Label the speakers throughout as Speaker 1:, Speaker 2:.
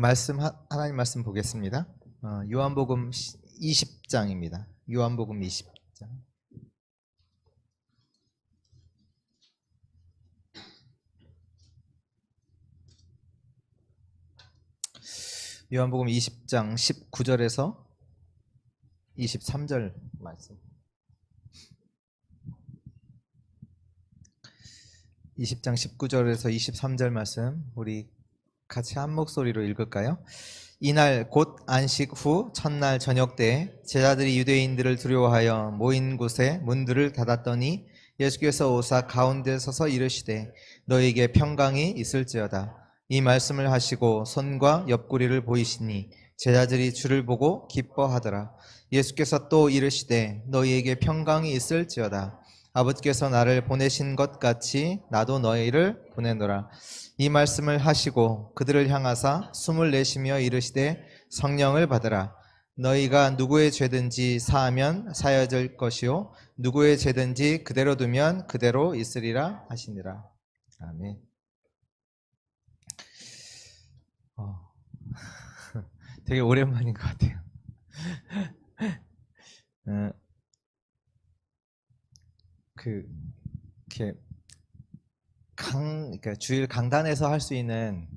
Speaker 1: 하나님 말씀 보겠습니다. 요한복음 20장입니다. 요한복음 20장. 요한복음 20장 19절에서 23절 말씀. 20장 19절에서 23절 말씀 우리 같이 한 목소리로 읽을까요? 이날 곧 안식 후 첫날 저녁 때 제자들이 유대인들을 두려워하여 모인 곳에 문들을 닫았더니 예수께서 오사 가운데 서서 이르시되 너에게 평강이 있을지어다. 이 말씀을 하시고 손과 옆구리를 보이시니 제자들이 주를 보고 기뻐하더라. 예수께서 또 이르시되 너희에게 평강이 있을지어다. 아버지께서 나를 보내신 것 같이 나도 너희를 보내노라. 이 말씀을 하시고 그들을 향하사 숨을 내쉬며 이르시되 성령을 받으라. 너희가 누구의 죄든지 사하면 사여질 것이요 누구의 죄든지 그대로 두면 그대로 있으리라 하시니라. 아멘. 되게 오랜만인 것 같아요. 이렇게 그러니까 주일 강단에서 할 수 있는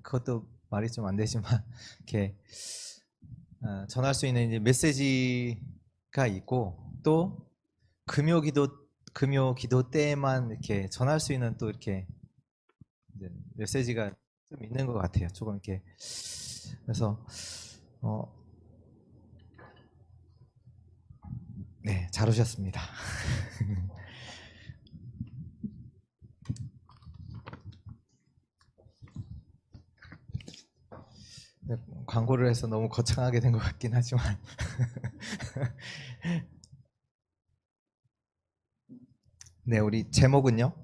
Speaker 1: 그것도 말이 좀 안 되지만 이렇게 전할 수 있는 이제 메시지가 있고 또 금요 기도 때만 이렇게 전할 수 있는 또 이렇게 이제 메시지가 좀 있는 것 같아요. 조금 이렇게 그래서 네, 잘 오셨습니다. 광고를 해서 너무 거창하게 된 것 같긴 하지만 네, 우리 제목은요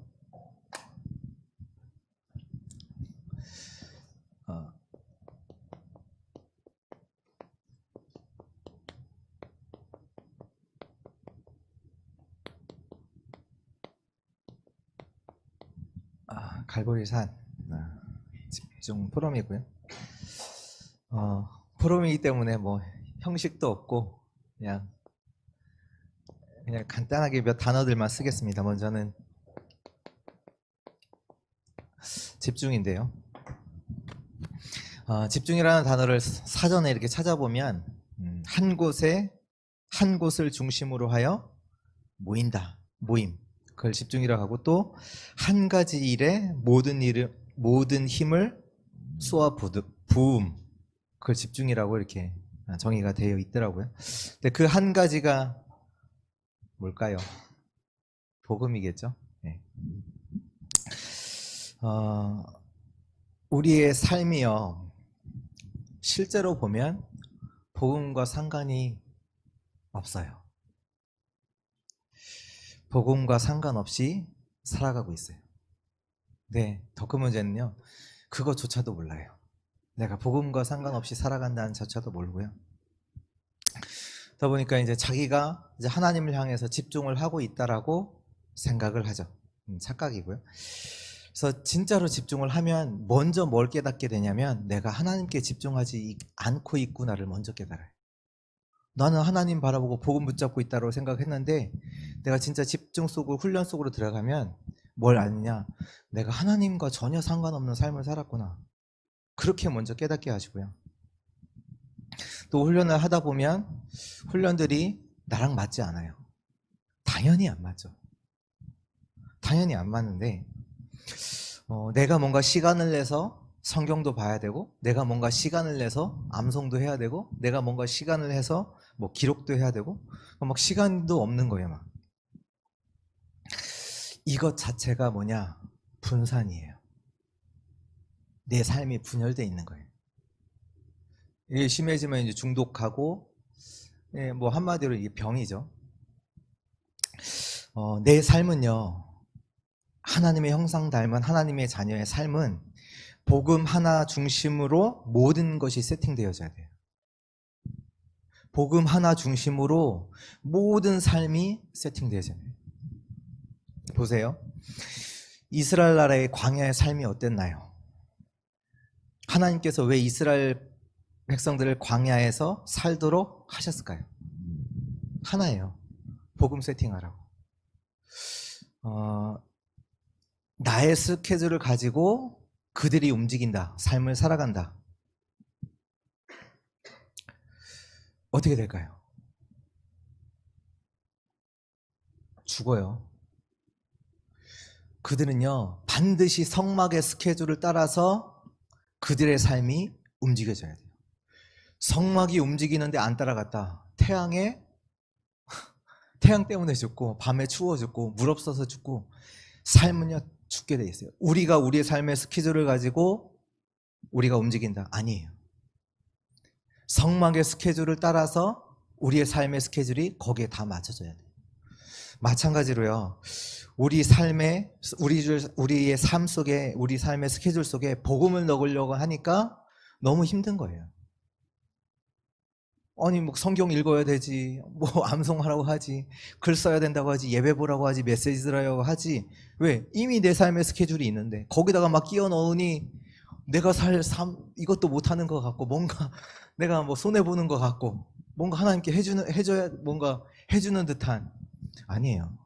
Speaker 1: 갈보리산 집중 포럼이고요. 포럼이기 때문에 뭐 형식도 없고 그냥 간단하게 몇 단어들만 쓰겠습니다. 먼저는 집중인데요. 집중이라는 단어를 사전에 이렇게 찾아보면 한 곳을 중심으로 하여 모인다, 모임, 그걸 집중이라고 하고 또 한 가지 일에 모든 힘을 쏘아 부음, 그걸 집중이라고 이렇게 정의가 되어 있더라고요. 근데 그 한 가지가 뭘까요? 복음이겠죠. 네. 우리의 삶이요, 실제로 보면 복음과 상관이 없어요. 복음과 상관없이 살아가고 있어요. 네, 더 큰 문제는요, 그것조차도 몰라요. 내가 복음과 상관없이 살아간다는 자체도 모르고요. 그러다 보니까 이제 자기가 이제 하나님을 향해서 집중을 하고 있다라고 생각을 하죠. 착각이고요. 그래서 진짜로 집중을 하면 먼저 뭘 깨닫게 되냐면 내가 하나님께 집중하지 않고 있구나를 먼저 깨달아요. 나는 하나님 바라보고 복음 붙잡고 있다고 생각했는데 내가 진짜 집중 속으로 훈련 속으로 들어가면 뭘 아느냐, 내가 하나님과 전혀 상관없는 삶을 살았구나, 그렇게 먼저 깨닫게 하시고요. 또 훈련을 하다 보면 훈련들이 나랑 맞지 않아요. 당연히 안 맞죠. 당연히 안 맞는데 내가 뭔가 시간을 내서 성경도 봐야 되고, 내가 뭔가 시간을 내서 암송도 해야 되고, 내가 뭔가 시간을 해서 뭐 기록도 해야 되고, 막 시간도 없는 거예요. 막 이것 자체가 뭐냐, 분산이에요. 내 삶이 분열되어 있는 거예요. 이게 심해지면 이제 중독하고, 뭐 한마디로 이게 병이죠. 내 삶은요, 하나님의 형상 닮은 하나님의 자녀의 삶은 복음 하나 중심으로 모든 것이 세팅되어져야 돼요. 복음 하나 중심으로 모든 삶이 세팅되어져야 돼요. 보세요. 이스라엘 나라의 광야의 삶이 어땠나요? 하나님께서 왜 이스라엘 백성들을 광야에서 살도록 하셨을까요? 하나예요. 복음 세팅하라고. 나의 스케줄을 가지고 그들이 움직인다. 삶을 살아간다. 어떻게 될까요? 죽어요. 그들은요, 반드시 성막의 스케줄을 따라서 그들의 삶이 움직여져야 돼요. 성막이 움직이는데 안 따라갔다. 태양 때문에 죽고, 밤에 추워 죽고, 물 없어서 죽고, 삶은요, 죽게 돼 있어요. 우리가 우리의 삶의 스케줄을 가지고 우리가 움직인다. 아니에요. 성막의 스케줄을 따라서 우리의 삶의 스케줄이 거기에 다 맞춰져야 돼요. 마찬가지로요, 우리의 삶 속에, 우리 삶의 스케줄 속에 복음을 넣으려고 하니까 너무 힘든 거예요. 아니, 뭐 성경 읽어야 되지, 뭐 암송하라고 하지, 글 써야 된다고 하지, 예배 보라고 하지, 메시지 들으라고 하지. 왜? 이미 내 삶의 스케줄이 있는데 거기다가 막 끼워 넣으니 내가 살 삶 이것도 못하는 것 같고, 뭔가 내가 뭐 손해 보는 것 같고, 뭔가 하나님께 해줘야 뭔가 해주는 듯한. 아니에요.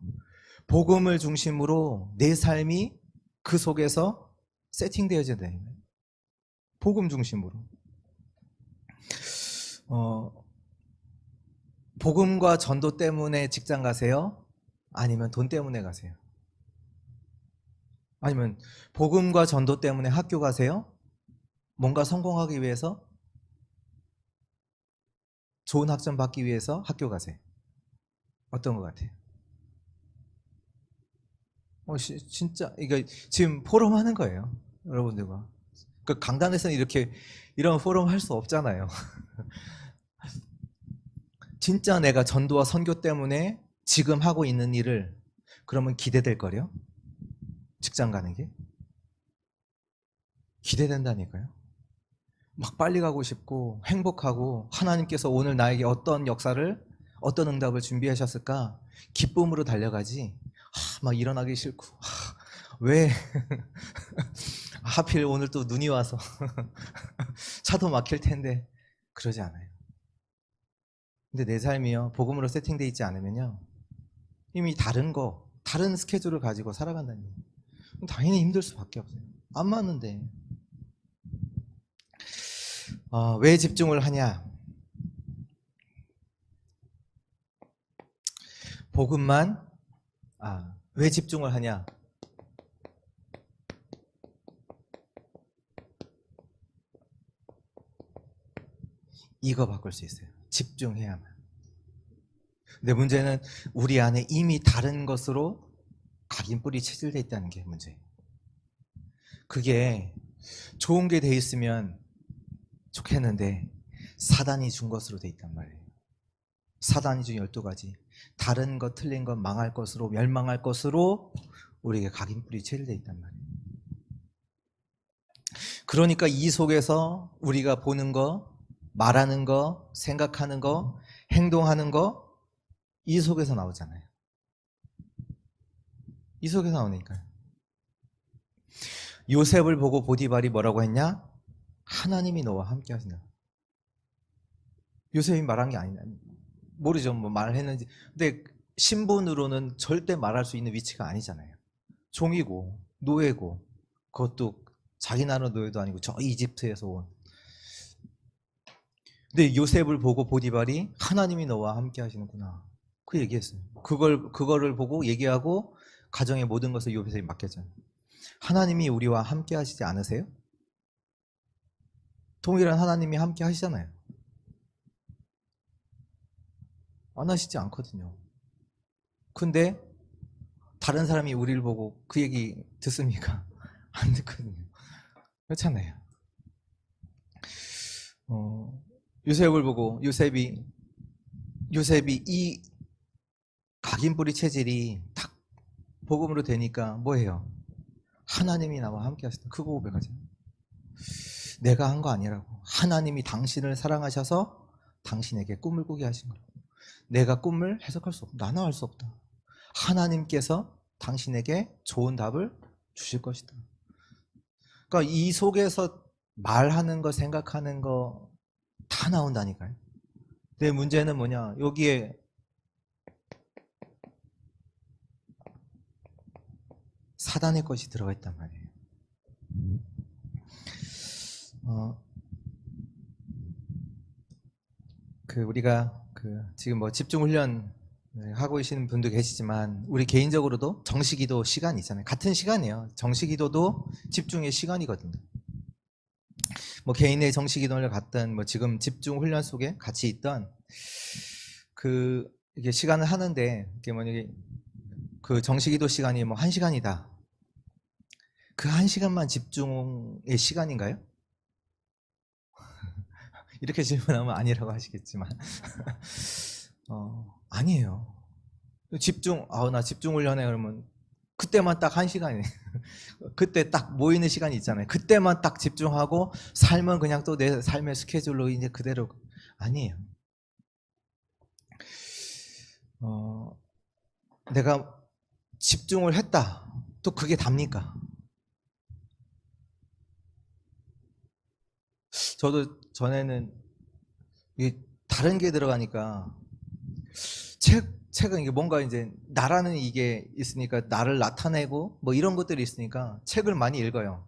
Speaker 1: 복음을 중심으로 내 삶이 그 속에서 세팅되어져야 돼요. 복음 중심으로. 복음과 전도 때문에 직장 가세요? 아니면 돈 때문에 가세요? 아니면 복음과 전도 때문에 학교 가세요? 뭔가 성공하기 위해서? 좋은 학점 받기 위해서 학교 가세요? 어떤 것 같아요? 진짜 이거 지금 포럼 하는 거예요, 여러분들과. 그 강단에서는 이렇게 이런 포럼 할 수 없잖아요. 진짜 내가 전도와 선교 때문에 지금 하고 있는 일을 그러면 기대될 거요? 직장 가는 게 기대된다니까요. 막 빨리 가고 싶고 행복하고, 하나님께서 오늘 나에게 어떤 역사를, 어떤 응답을 준비하셨을까 기쁨으로 달려가지. 막 일어나기 싫고, 왜 하필 오늘 또 눈이 와서 차도 막힐 텐데, 그러지 않아요. 근데 내 삶이요, 복음으로 세팅되어 있지 않으면요, 이미 다른 스케줄을 가지고 살아간다는 거예요. 당연히 힘들 수밖에 없어요. 안 맞는데. 왜 집중을 하냐? 복음만. 왜 집중을 하냐? 이거 바꿀 수 있어요. 집중해야만. 근데 문제는 우리 안에 이미 다른 것으로 각인뿌리 체질되어 있다는 게 문제예요. 그게 좋은 게 돼 있으면 좋겠는데 사단이 준 것으로 돼 있단 말이에요. 사단이 준 12가지 다른 것, 틀린 것, 망할 것으로, 멸망할 것으로 우리에게 각인뿌리 체질되어 있단 말이에요. 그러니까 이 속에서 우리가 보는 거, 말하는 거, 생각하는 거, 행동하는 거, 이 속에서 나오잖아요. 이 속에서 나오니까요. 요셉을 보고 보디발이 뭐라고 했냐? 하나님이 너와 함께 하신다. 요셉이 말한 게 아니냐. 모르죠, 뭐 말을 했는지. 근데 신분으로는 절대 말할 수 있는 위치가 아니잖아요. 종이고 노예고, 그것도 자기 나라 노예도 아니고 저 이집트에서 온. 근데 요셉을 보고 보디발이 하나님이 너와 함께 하시는구나, 그 얘기했어요. 그거를 보고 얘기하고 가정의 모든 것을 요셉이 맡겼잖아요. 하나님이 우리와 함께 하시지 않으세요? 동일한 하나님이 함께 하시잖아요. 안 하시지 않거든요. 근데 다른 사람이 우리를 보고 그 얘기 듣습니까? 안 듣거든요. 그렇잖아요. 요셉을 보고 요셉이 이 각인뿌리 체질이 딱 복음으로 되니까 뭐예요? 하나님이 나와 함께 하셨다. 그거 고백하죠. 내가 한 거 아니라고. 하나님이 당신을 사랑하셔서 당신에게 꿈을 꾸게 하신 거예요. 내가 꿈을 해석할 수 없다. 나는 알 수 없다. 하나님께서 당신에게 좋은 답을 주실 것이다. 그러니까 이 속에서 말하는 거, 생각하는 거 다 나온다니까요. 근데 문제는 뭐냐, 여기에 사단의 것이 들어가 있단 말이에요. 우리가 지금 뭐 집중 훈련 하고 계시는 분도 계시지만, 우리 개인적으로도 정시기도 시간이 있잖아요. 같은 시간이에요. 정시기도도 집중의 시간이거든요. 뭐 개인의 정시기도를 갔든, 뭐 지금 집중 훈련 속에 같이 있던 이게 시간을 하는데, 이게 만약에 그 정시기도 시간이 뭐 1시간이다. 그 1시간만 집중의 시간인가요? 이렇게 질문하면 아니라고 하시겠지만 아니에요. 나 집중 훈련해 그러면 그때만 딱 1시간이에요. 그때 딱 모이는 시간이 있잖아요. 그때만 딱 집중하고 삶은 그냥 또 내 삶의 스케줄로 이제 그대로. 아니에요. 내가 집중을 했다. 또 그게 답니까? 저도 전에는 다른 게 들어가니까 책은 이게 뭔가 이제 나라는 이게 있으니까, 나를 나타내고 뭐 이런 것들이 있으니까 책을 많이 읽어요.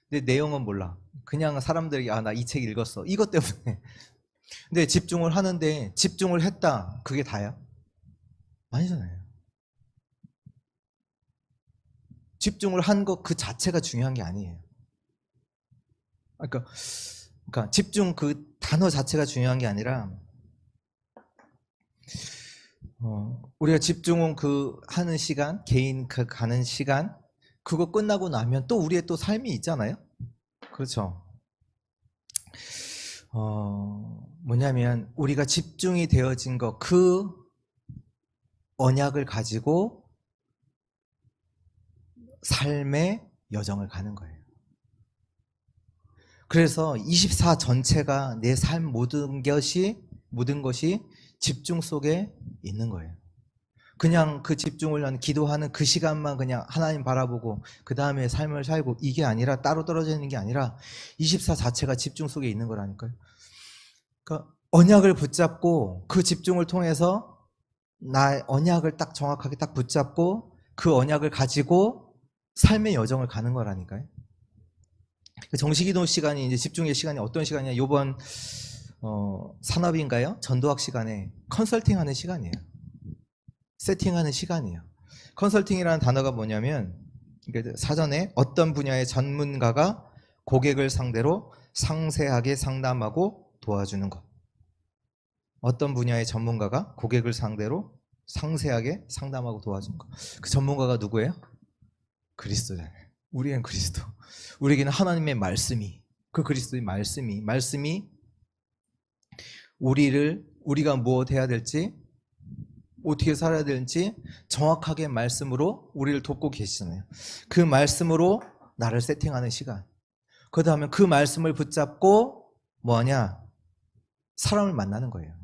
Speaker 1: 근데 내용은 몰라. 그냥 사람들이 나 이 책 읽었어, 이것 때문에. 근데 집중을 하는데, 집중을 했다, 그게 다야? 아니잖아요. 집중을 한 것 그 자체가 중요한 게 아니에요. 그러니까 집중 그 단어 자체가 중요한 게 아니라, 우리가 집중은 하는 시간, 개인 가는 시간, 그거 끝나고 나면 또 우리의 또 삶이 있잖아요. 그렇죠. 뭐냐면 우리가 집중이 되어진 거, 그 언약을 가지고 삶의 여정을 가는 거예요. 그래서 24 전체가, 내 삶 모든 것이 집중 속에 있는 거예요. 그냥 그 집중을 하는, 기도하는 그 시간만 그냥 하나님 바라보고 그 다음에 삶을 살고, 이게 아니라, 따로 떨어져 있는 게 아니라 24 자체가 집중 속에 있는 거라니까요. 그러니까 언약을 붙잡고, 그 집중을 통해서 나의 언약을 딱 정확하게 딱 붙잡고, 그 언약을 가지고 삶의 여정을 가는 거라니까요. 정시기도 시간이, 이제 집중의 시간이 어떤 시간이냐, 요번 산업인가요? 전도학 시간에 컨설팅하는 시간이에요. 세팅하는 시간이에요. 컨설팅이라는 단어가 뭐냐면, 사전에 어떤 분야의 전문가가 고객을 상대로 상세하게 상담하고 도와주는 것. 어떤 분야의 전문가가 고객을 상대로 상세하게 상담하고 도와주는 것. 그 전문가가 누구예요? 그리스도잖아요. 우리는 그리스도. 우리에게는 하나님의 말씀이, 그 그리스도의 말씀이 우리가 무엇 해야 될지, 어떻게 살아야 되는지 정확하게 말씀으로 우리를 돕고 계시잖아요. 그 말씀으로 나를 세팅하는 시간. 그 다음에 그 말씀을 붙잡고 뭐하냐? 사람을 만나는 거예요.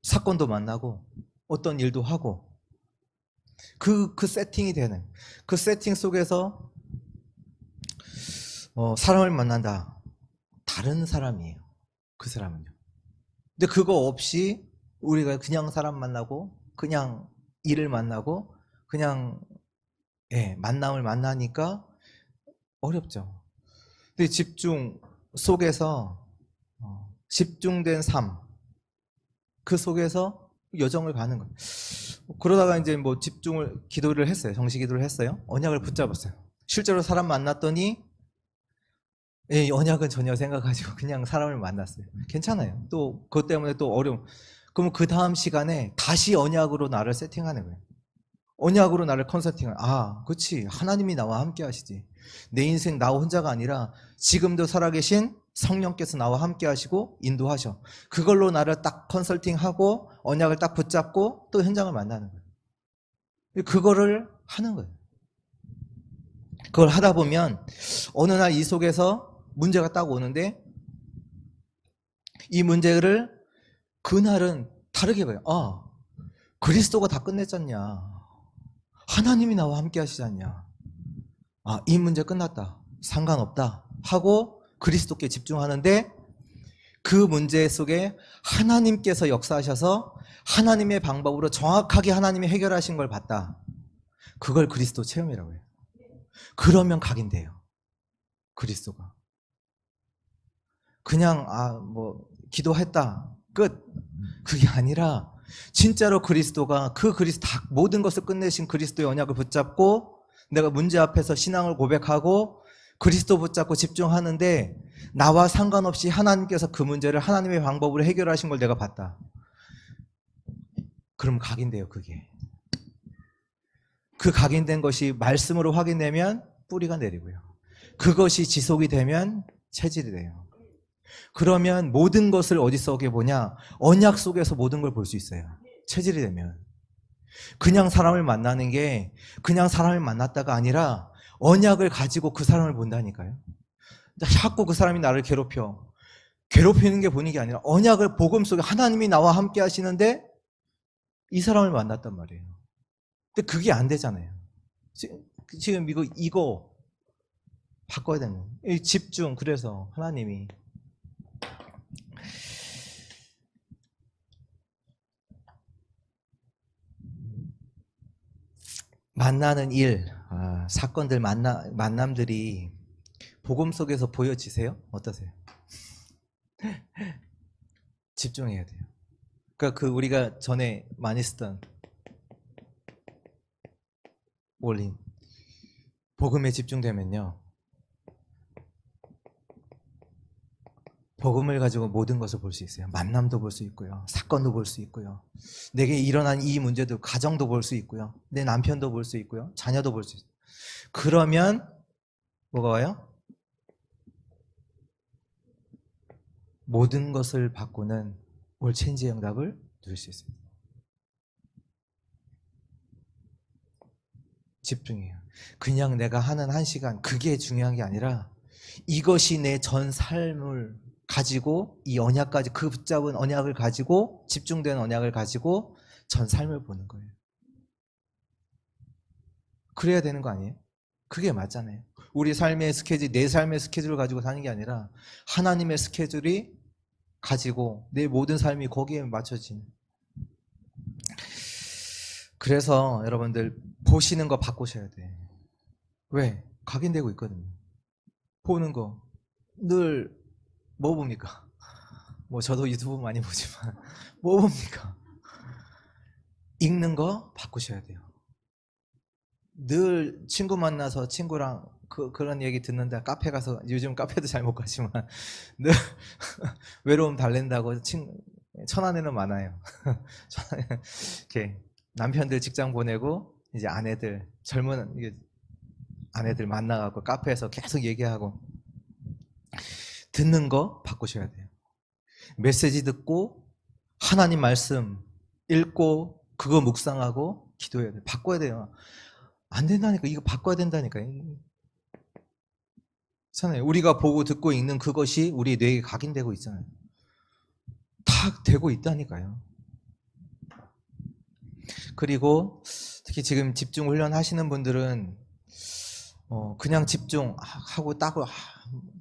Speaker 1: 사건도 만나고 어떤 일도 하고, 그 세팅이 되는, 그 세팅 속에서 사람을 만난다. 다른 사람이에요. 그 사람은요. 근데 그거 없이 우리가 그냥 사람 만나고, 그냥 일을 만나고, 그냥 만남을 만나니까 어렵죠. 근데 집중 속에서 집중된 삶, 그 속에서 여정을 가는 거예요. 그러다가 이제 뭐 기도를 했어요. 정시 기도를 했어요. 언약을 붙잡았어요. 실제로 사람 만났더니 언약은 전혀 생각하시고 그냥 사람을 만났어요. 괜찮아요. 또 그것 때문에 또 어려움. 그럼 그 다음 시간에 다시 언약으로 나를 세팅하는 거예요. 언약으로 나를 컨설팅을. 그렇지, 하나님이 나와 함께 하시지. 내 인생 나 혼자가 아니라 지금도 살아계신 성령께서 나와 함께 하시고 인도하셔. 그걸로 나를 딱 컨설팅하고 언약을 딱 붙잡고 또 현장을 만나는 거예요. 그거를 하는 거예요. 그걸 하다 보면 어느 날 이 속에서 문제가 딱 오는데, 이 문제를 그날은 다르게 봐요. 그리스도가 다 끝냈잖냐, 하나님이 나와 함께 하시지 않냐, 이 문제 끝났다, 상관없다 하고 그리스도께 집중하는데 그 문제 속에 하나님께서 역사하셔서 하나님의 방법으로 정확하게 하나님이 해결하신 걸 봤다. 그걸 그리스도 체험이라고 해요. 그러면 각인돼요. 그리스도가. 그냥 기도했다. 끝. 그게 아니라 진짜로 그리스도가 그 그리스도 모든 것을 끝내신 그리스도의 언약을 붙잡고 내가 문제 앞에서 신앙을 고백하고 그리스도 붙잡고 집중하는데 나와 상관없이 하나님께서 그 문제를 하나님의 방법으로 해결하신 걸 내가 봤다. 그럼 각인돼요. 그게. 그 각인된 것이 말씀으로 확인되면 뿌리가 내리고요. 그것이 지속이 되면 체질이 돼요. 그러면 모든 것을 어디서 보냐? 언약 속에서 모든 걸 볼 수 있어요. 체질이 되면. 그냥 사람을 만나는 게 그냥 사람을 만났다가 아니라 언약을 가지고 그 사람을 본다니까요. 자꾸 그 사람이 나를 괴롭히는 게 보는 게 아니라 언약을 복음 속에 하나님이 나와 함께 하시는데 이 사람을 만났단 말이에요. 근데 그게 안 되잖아요. 지금 이거 바꿔야 되는 거예요. 집중. 그래서 하나님이 만나는 일, 사건들, 만남들이 복음 속에서 보여지세요? 어떠세요? 집중해야 돼요. 그러니까 우리가 전에 많이 쓰던 올인, 복음에 집중되면요, 복음을 가지고 모든 것을 볼 수 있어요. 만남도 볼 수 있고요, 사건도 볼 수 있고요, 내게 일어난 이 문제도, 가정도 볼 수 있고요, 내 남편도 볼 수 있고요, 자녀도 볼 수 있어요. 그러면 뭐가 와요? 모든 것을 바꾸는 올체인지의 응답을 누릴 수 있어요. 집중해요. 그냥 내가 하는 1시간, 그게 중요한 게 아니라 이것이 내 전 삶을 가지고 이 언약까지, 그 붙잡은 언약을 가지고, 집중된 언약을 가지고 전 삶을 보는 거예요. 그래야 되는 거 아니에요? 그게 맞잖아요. 우리 삶의 스케줄, 내 삶의 스케줄을 가지고 사는 게 아니라 하나님의 스케줄이 가지고 내 모든 삶이 거기에 맞춰지는. 그래서 여러분들 보시는 거 바꾸셔야 돼. 왜? 각인되고 있거든요. 보는 거 늘 뭐 봅니까? 저도 유튜브 많이 보지만 뭐 봅니까? 읽는 거 바꾸셔야 돼요. 늘 친구 만나서 친구랑 그런 얘기 듣는데, 카페 가서, 요즘 카페도 잘 못 가지만 늘 외로움 달랜다고 천안에는 많아요. 이렇게 남편들 직장 보내고 이제 아내들, 젊은 아내들 만나갖고 카페에서 계속 얘기하고, 듣는 거 바꾸셔야 돼요. 메시지 듣고 하나님 말씀 읽고 그거 묵상하고 기도해야 돼요. 바꿔야 돼요. 안 된다니까. 이거 바꿔야 된다니까요. 우리가 보고 듣고 읽는 그것이 우리 뇌에 각인되고 있잖아요. 다 되고 있다니까요. 그리고 특히 지금 집중 훈련 하시는 분들은 그냥 집중하고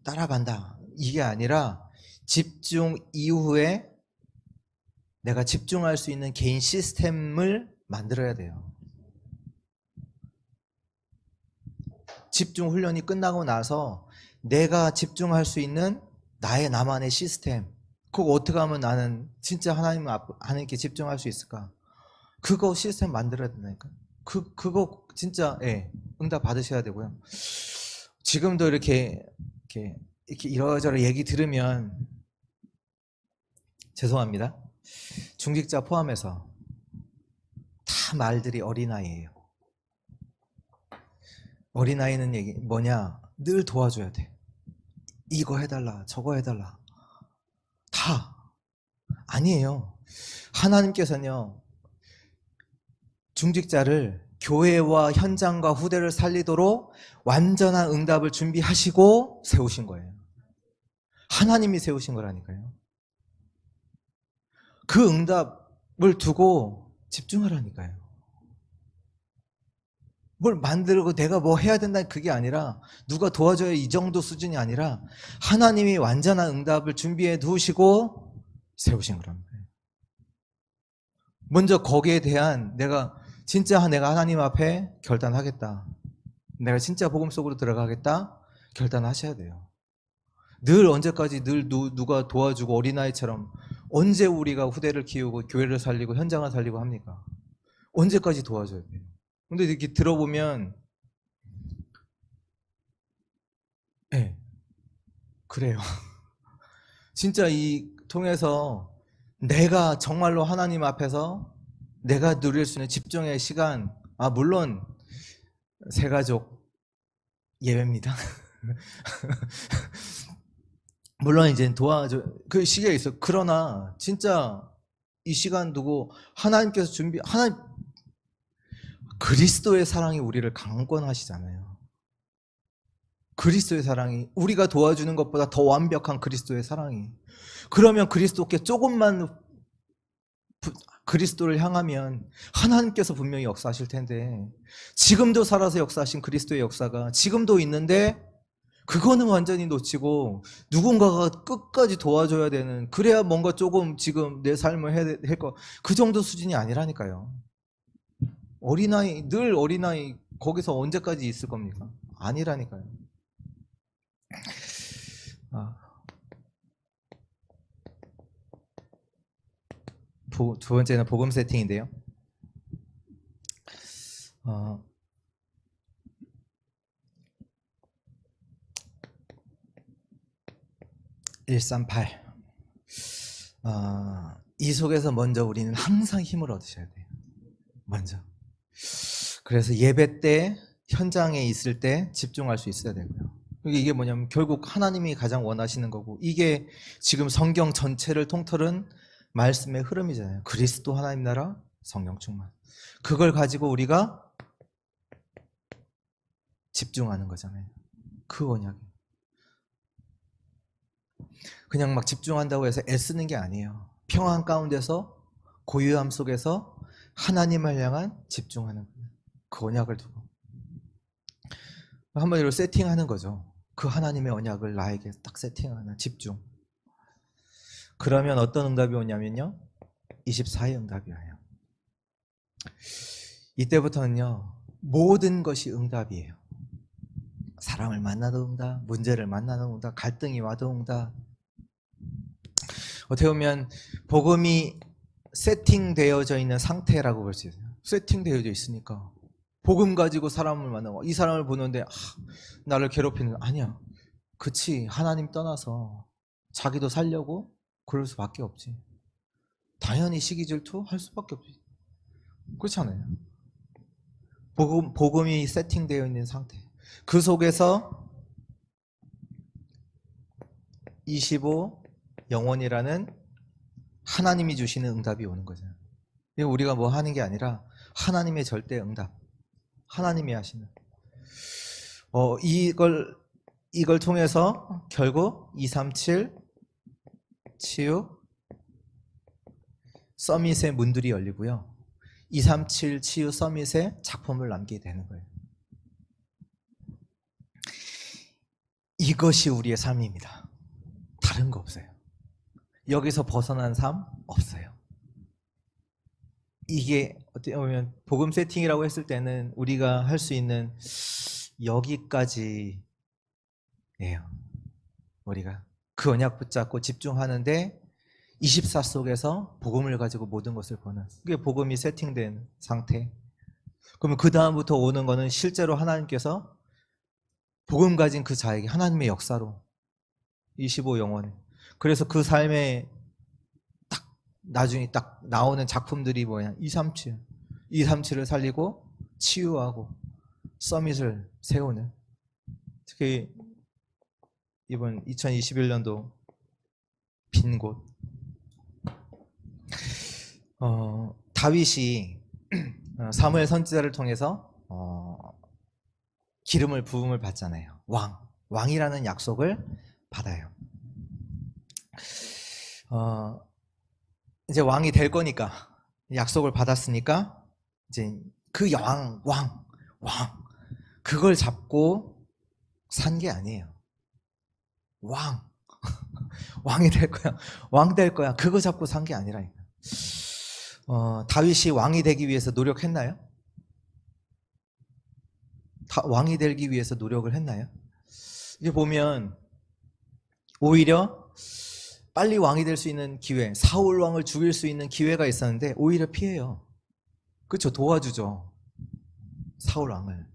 Speaker 1: 따라간다, 이게 아니라 집중 이후에 내가 집중할 수 있는 개인 시스템을 만들어야 돼요. 집중 훈련이 끝나고 나서 내가 집중할 수 있는 나만의 시스템, 그거 어떻게 하면 나는 진짜 하나님께 집중할 수 있을까? 그거 시스템 만들어야 된다니까. 그거 진짜 응답 받으셔야 되고요. 지금도 이렇게 이러저러 얘기 들으면 죄송합니다. 중직자 포함해서 다 말들이 어린아이예요. 어린아이는 얘기 뭐냐? 늘 도와줘야 돼. 이거 해달라, 저거 해달라. 다 아니에요. 하나님께서는요, 중직자를 교회와 현장과 후대를 살리도록 완전한 응답을 준비하시고 세우신 거예요. 하나님이 세우신 거라니까요. 그 응답을 두고 집중하라니까요. 뭘 만들고 내가 뭐 해야 된다 그게 아니라 누가 도와줘야 이 정도 수준이 아니라 하나님이 완전한 응답을 준비해 두시고 세우신 거랍니다. 먼저 거기에 대한 내가 하나님 앞에 결단하겠다. 내가 진짜 복음 속으로 들어가겠다. 결단하셔야 돼요. 늘 언제까지 늘 누가 도와주고 어린아이처럼 언제 우리가 후대를 키우고 교회를 살리고 현장을 살리고 합니까? 언제까지 도와줘야 돼요? 근데 이렇게 들어보면 네, 그래요. 진짜 이 통해서 내가 정말로 하나님 앞에서 내가 누릴 수 있는 집중의 시간, 물론 새가족 예배입니다. 물론 이제 도와줘 그 시기가 있어. 그러나 진짜 이 시간 두고 하나님께서 그리스도의 사랑이 우리를 강권하시잖아요. 그리스도의 사랑이 우리가 도와주는 것보다 더 완벽한 그리스도의 사랑이. 그러면 그리스도께 조금만 그리스도를 향하면 하나님께서 분명히 역사하실 텐데 지금도 살아서 역사하신 그리스도의 역사가 지금도 있는데 그거는 완전히 놓치고 누군가가 끝까지 도와줘야 되는, 그래야 뭔가 조금 지금 내 삶을 할 거, 그 정도 수준이 아니라니까요. 늘 어린아이 거기서 언제까지 있을 겁니까? 아니라니까요. 두 번째는 복음 세팅인데요. 138. 이 속에서 먼저 우리는 항상 힘을 얻으셔야 돼요. 먼저. 그래서 예배 때, 현장에 있을 때 집중할 수 있어야 되고요. 이게 뭐냐면 결국 하나님이 가장 원하시는 거고, 이게 지금 성경 전체를 통틀은 말씀의 흐름이잖아요. 그리스도 하나님 나라, 성령 충만. 그걸 가지고 우리가 집중하는 거잖아요. 그 언약이. 그냥 막 집중한다고 해서 애쓰는 게 아니에요. 평안 가운데서, 고요함 속에서 하나님을 향한 집중하는 거예요. 그 언약을 두고 한마디로 세팅하는 거죠. 그 하나님의 언약을 나에게 딱 세팅하는 집중. 그러면 어떤 응답이 오냐면요, 24의 응답이 와요. 이때부터는요 모든 것이 응답이에요. 사람을 만나도 응답, 문제를 만나도 응답, 갈등이 와도 응답. 어떻게 보면 복음이 세팅되어져 있는 상태라고 볼 수 있어요. 세팅되어져 있으니까 복음 가지고 사람을 만나고, 이 사람을 보는데 나를 괴롭히는, 아니야. 그치, 하나님 떠나서 자기도 살려고 그럴 수밖에 없지. 당연히 시기 질투 할 수밖에 없지. 그렇지 않아요? 복음이 세팅되어 있는 상태. 그 속에서 25 영원이라는 하나님이 주시는 응답이 오는 거죠. 우리가 뭐 하는 게 아니라 하나님의 절대 응답, 하나님이 하시는. 이걸 통해서 결국 237 치유 서밋의 문들이 열리고요, 237 치유 서밋의 작품을 남기게 되는 거예요. 이것이 우리의 삶입니다. 다른 거 없어요. 여기서 벗어난 삶 없어요. 이게 어떻게 보면 복음 세팅이라고 했을 때는 우리가 할 수 있는 여기까지예요. 우리가 그 언약 붙잡고 집중하는데 24 속에서 복음을 가지고 모든 것을 보는, 그게 복음이 세팅된 상태. 그러면 그 다음부터 오는 거는 실제로 하나님께서 복음 가진 그 자에게 하나님의 역사로 25 영원. 그래서 그 삶에 나중에 딱 나오는 작품들이 뭐냐, 237을 살리고 치유하고 서밋을 세우는. 특히 이번 2021년도 빈 곳, 다윗이 사무엘 선지자를 통해서 기름을 부음을 받잖아요. 왕이라는 약속을 받아요. 이제 왕이 될 거니까, 약속을 받았으니까 이제 그 왕. 그걸 잡고 산 게 아니에요. 왕. 왕이 될 거야. 왕 될 거야. 그거 잡고 산 게 아니라니까. 다윗이 왕이 되기 위해서 노력했나요? 왕이 되기 위해서 노력을 했나요? 이게 보면 오히려 빨리 왕이 될 수 있는 기회, 사울 왕을 죽일 수 있는 기회가 있었는데 오히려 피해요. 그렇죠? 도와주죠. 사울 왕을.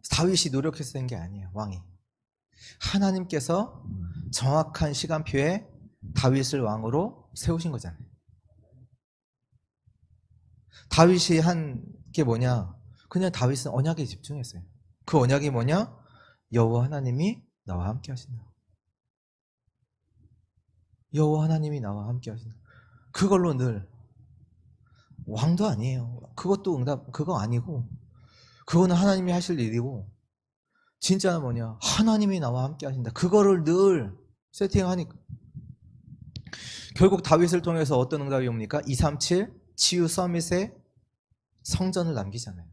Speaker 1: 다윗이 노력해서 된 게 아니에요. 왕이. 하나님께서 정확한 시간표에 다윗을 왕으로 세우신 거잖아요. 다윗이 한 게 뭐냐? 그냥 다윗은 언약에 집중했어요. 그 언약이 뭐냐? 여호와 하나님이 나와 함께 하신다. 여호와 하나님이 나와 함께 하신다. 그걸로 늘. 왕도 아니에요. 그것도 그거 아니고, 그거는 하나님이 하실 일이고, 진짜는 뭐냐? 하나님이 나와 함께 하신다. 그거를 늘 세팅하니까. 결국 다윗을 통해서 어떤 응답이 옵니까? 237 치유 서밋에 성전을 남기잖아요.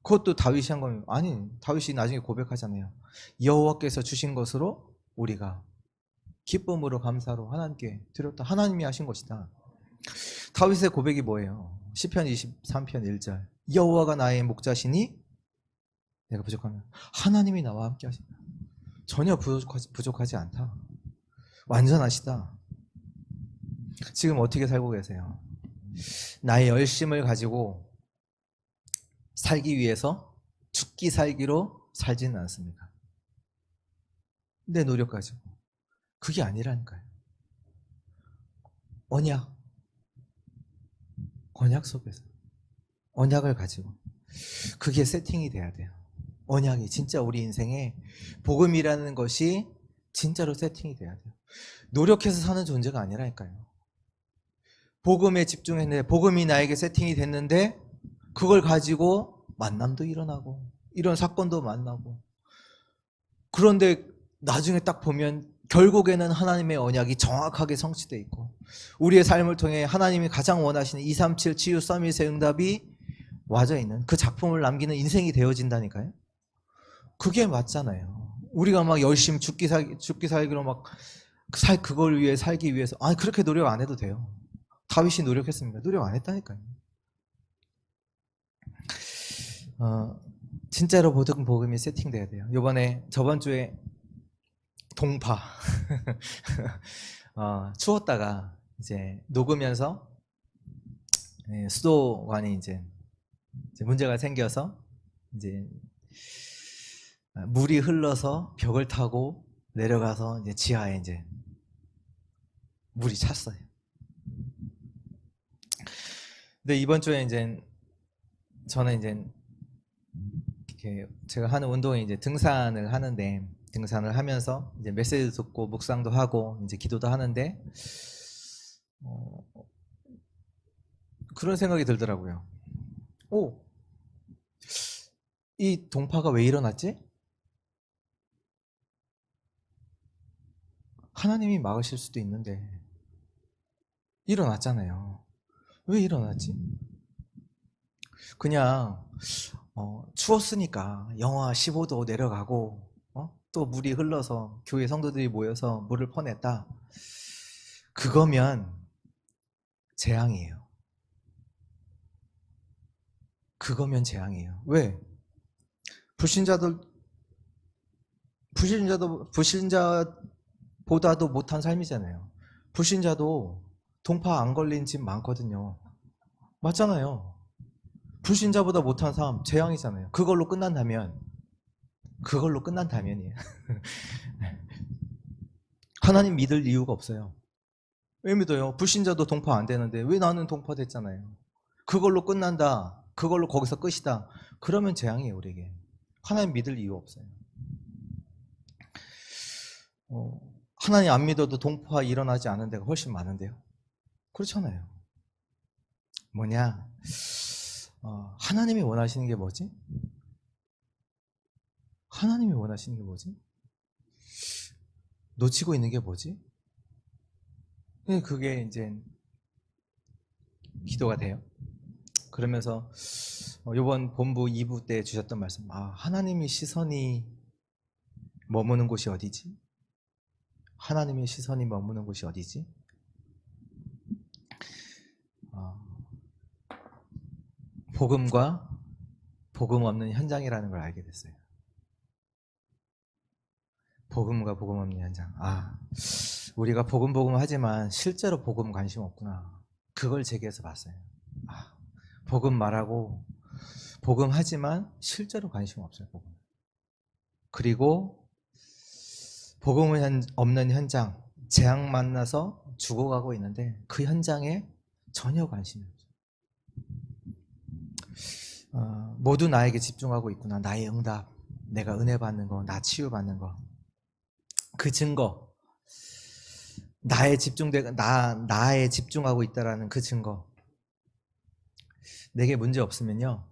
Speaker 1: 그것도 다윗이 한 거예요. 아니, 다윗이 나중에 고백하잖아요. 여호와께서 주신 것으로 우리가 기쁨으로 감사로 하나님께 드렸다. 하나님이 하신 것이다. 다윗의 고백이 뭐예요? 시편 23편 1절. 여호와가 나의 목자시니 내가 부족하면 하나님이 나와 함께 하신다. 전혀 부족하지 않다. 완전하시다. 지금 어떻게 살고 계세요? 나의 열심을 가지고 살기 위해서 죽기 살기로 살지는 않습니까? 내 노력 가지고. 그게 아니라니까요. 언약 속에서. 언약을 가지고. 그게 세팅이 돼야 돼요. 언약이 진짜 우리 인생에 복음이라는 것이 진짜로 세팅이 돼야 돼요. 노력해서 사는 존재가 아니라니까요. 복음에 집중했는데 복음이 나에게 세팅이 됐는데 그걸 가지고 만남도 일어나고 이런 사건도 만나고 그런데 나중에 딱 보면 결국에는 하나님의 언약이 정확하게 성취되어 있고 우리의 삶을 통해 하나님이 가장 원하시는 237 치유 서밋의 응답이 와져 있는 그 작품을 남기는 인생이 되어진다니까요. 그게 맞잖아요. 우리가 막 열심히 죽기 살기로 막 그걸 위해 살기 위해서 그렇게 노력 안 해도 돼요. 다윗이 노력했습니다. 노력 안 했다니까요. 진짜로 모든 복음이 세팅돼야 돼요. 저번 주에 동파 추웠다가 이제 녹으면서 수도관이 이제 문제가 생겨서 이제 물이 흘러서 벽을 타고 내려가서 이제 지하에 이제 물이 찼어요. 근데 이번 주에 이제 저는 이제 이렇게 제가 하는 운동이 이제 등산을 하는데 등산을 하면서 이제 메시지 듣고 묵상도 하고 이제 기도도 하는데 그런 생각이 들더라고요. 이 동파가 왜 일어났지? 하나님이 막으실 수도 있는데 일어났잖아요. 왜 일어났지? 그냥 추웠으니까 영하 15도 내려가고 또 물이 흘러서 교회 성도들이 모여서 물을 퍼냈다. 그거면 재앙이에요. 그거면 재앙이에요. 왜? 불신자보다도 못한 삶이잖아요. 불신자도 동파 안 걸린 집 많거든요. 맞잖아요. 불신자보다 못한 삶 재앙이잖아요. 그걸로 끝난다면이에요. 하나님 믿을 이유가 없어요. 왜 믿어요? 불신자도 동파 안 되는데 왜 나는 동파됐잖아요. 그걸로 끝난다. 그걸로 거기서 끝이다. 그러면 재앙이에요, 우리에게. 하나님 믿을 이유 없어요. 하나님 안 믿어도 동파 일어나지 않은 데가 훨씬 많은데요. 그렇잖아요. 뭐냐? 하나님이 원하시는 게 뭐지? 하나님이 원하시는 게 뭐지? 놓치고 있는 게 뭐지? 그게 이제 기도가 돼요. 그러면서 이번 본부 2부 때 주셨던 말씀, 하나님의 시선이 머무는 곳이 어디지? 하나님의 시선이 머무는 곳이 어디지? 복음과 복음 없는 현장이라는 걸 알게 됐어요. 복음과 복음 없는 현장. 우리가 복음 하지만 실제로 복음 관심 없구나. 그걸 제기해서 봤어요. 복음 말하고 복음 하지만 실제로 관심 없어요. 복음. 그리고 복음 없는 현장, 재앙 만나서 죽어가고 있는데 그 현장에 전혀 관심이 없어요. 모두 나에게 집중하고 있구나. 나의 응답, 내가 은혜 받는 거, 나 치유 받는 거. 그 증거, 나에 집중하고 있다라는 그 증거. 내게 문제 없으면요,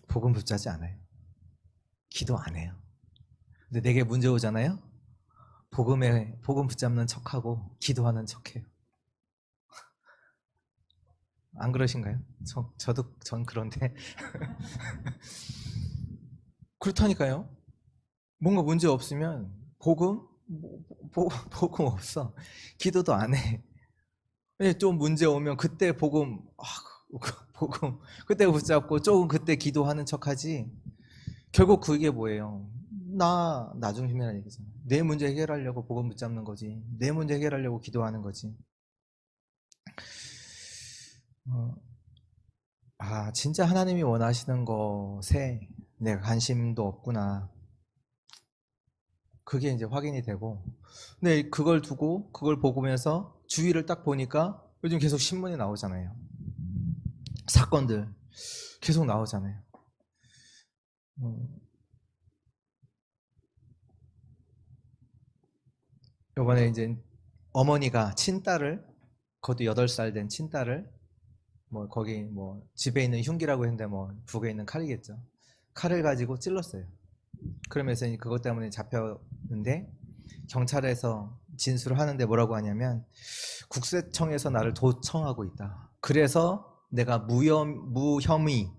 Speaker 1: 복음 붙잡지 않아요. 기도 안 해요. 근데 내게 문제 오잖아요. 복음 붙잡는 척하고 기도하는 척해요. 안 그러신가요? 전 그런데 그렇다니까요. 뭔가 문제 없으면 복음 없어. 기도도 안 해. 좀 문제 오면 그때 복음 그때 붙잡고 조금 그때 기도하는 척하지. 결국 그게 뭐예요? 나 중심이라는 얘기잖아. 내 문제 해결하려고 복음 붙잡는 거지. 내 문제 해결하려고 기도하는 거지. 진짜 하나님이 원하시는 것에 내가 관심도 없구나. 그게 이제 확인이 되고. 근데 그걸 두고 그걸 보면서 주위를 딱 보니까 요즘 계속 신문이 나오잖아요. 사건들 계속 나오잖아요. 이번에 이제 어머니가 친딸을, 그것도 8살 된 친딸을 거기 집에 있는 흉기라고 했는데 북에 있는 칼이겠죠. 칼을 가지고 찔렀어요. 그러면서 그것 때문에 잡혔는데 경찰에서 진술을 하는데 뭐라고 하냐면 국세청에서 나를 도청하고 있다. 그래서 내가 무혐의,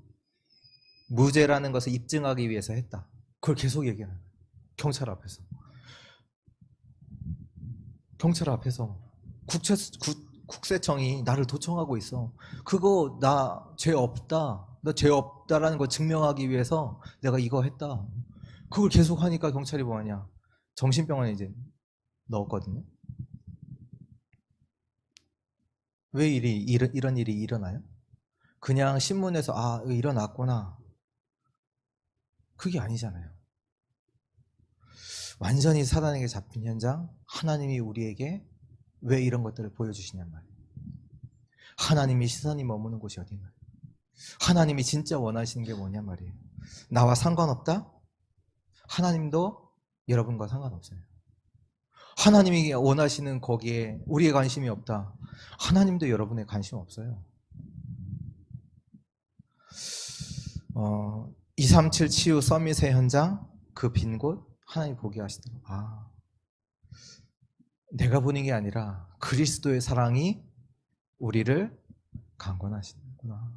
Speaker 1: 무죄라는 것을 입증하기 위해서 했다. 그걸 계속 얘기하는 거예요. 경찰 앞에서. 국세청이 나를 도청하고 있어. 그거 나 죄 없다. 나 죄 없다라는 걸 증명하기 위해서 내가 이거 했다. 그걸 계속 하니까 경찰이 뭐하냐. 정신병원에 이제 넣었거든요. 왜 이런 일이 일어나요? 그냥 신문에서 일어났구나. 그게 아니잖아요. 완전히 사단에게 잡힌 현장, 하나님이 우리에게 왜 이런 것들을 보여주시냔 말이에요. 하나님이 시선이 머무는 곳이 어딘가. 하나님이 진짜 원하시는 게 뭐냐 말이에요. 나와 상관없다? 하나님도 여러분과 상관없어요. 하나님이 원하시는 거기에 우리의 관심이 없다. 하나님도 여러분의 관심 없어요. 237 치유 서밋의 현장, 그 빈 곳 하나님 보게 하시더라고요. 내가 보는 게 아니라 그리스도의 사랑이 우리를 강권하시는구나.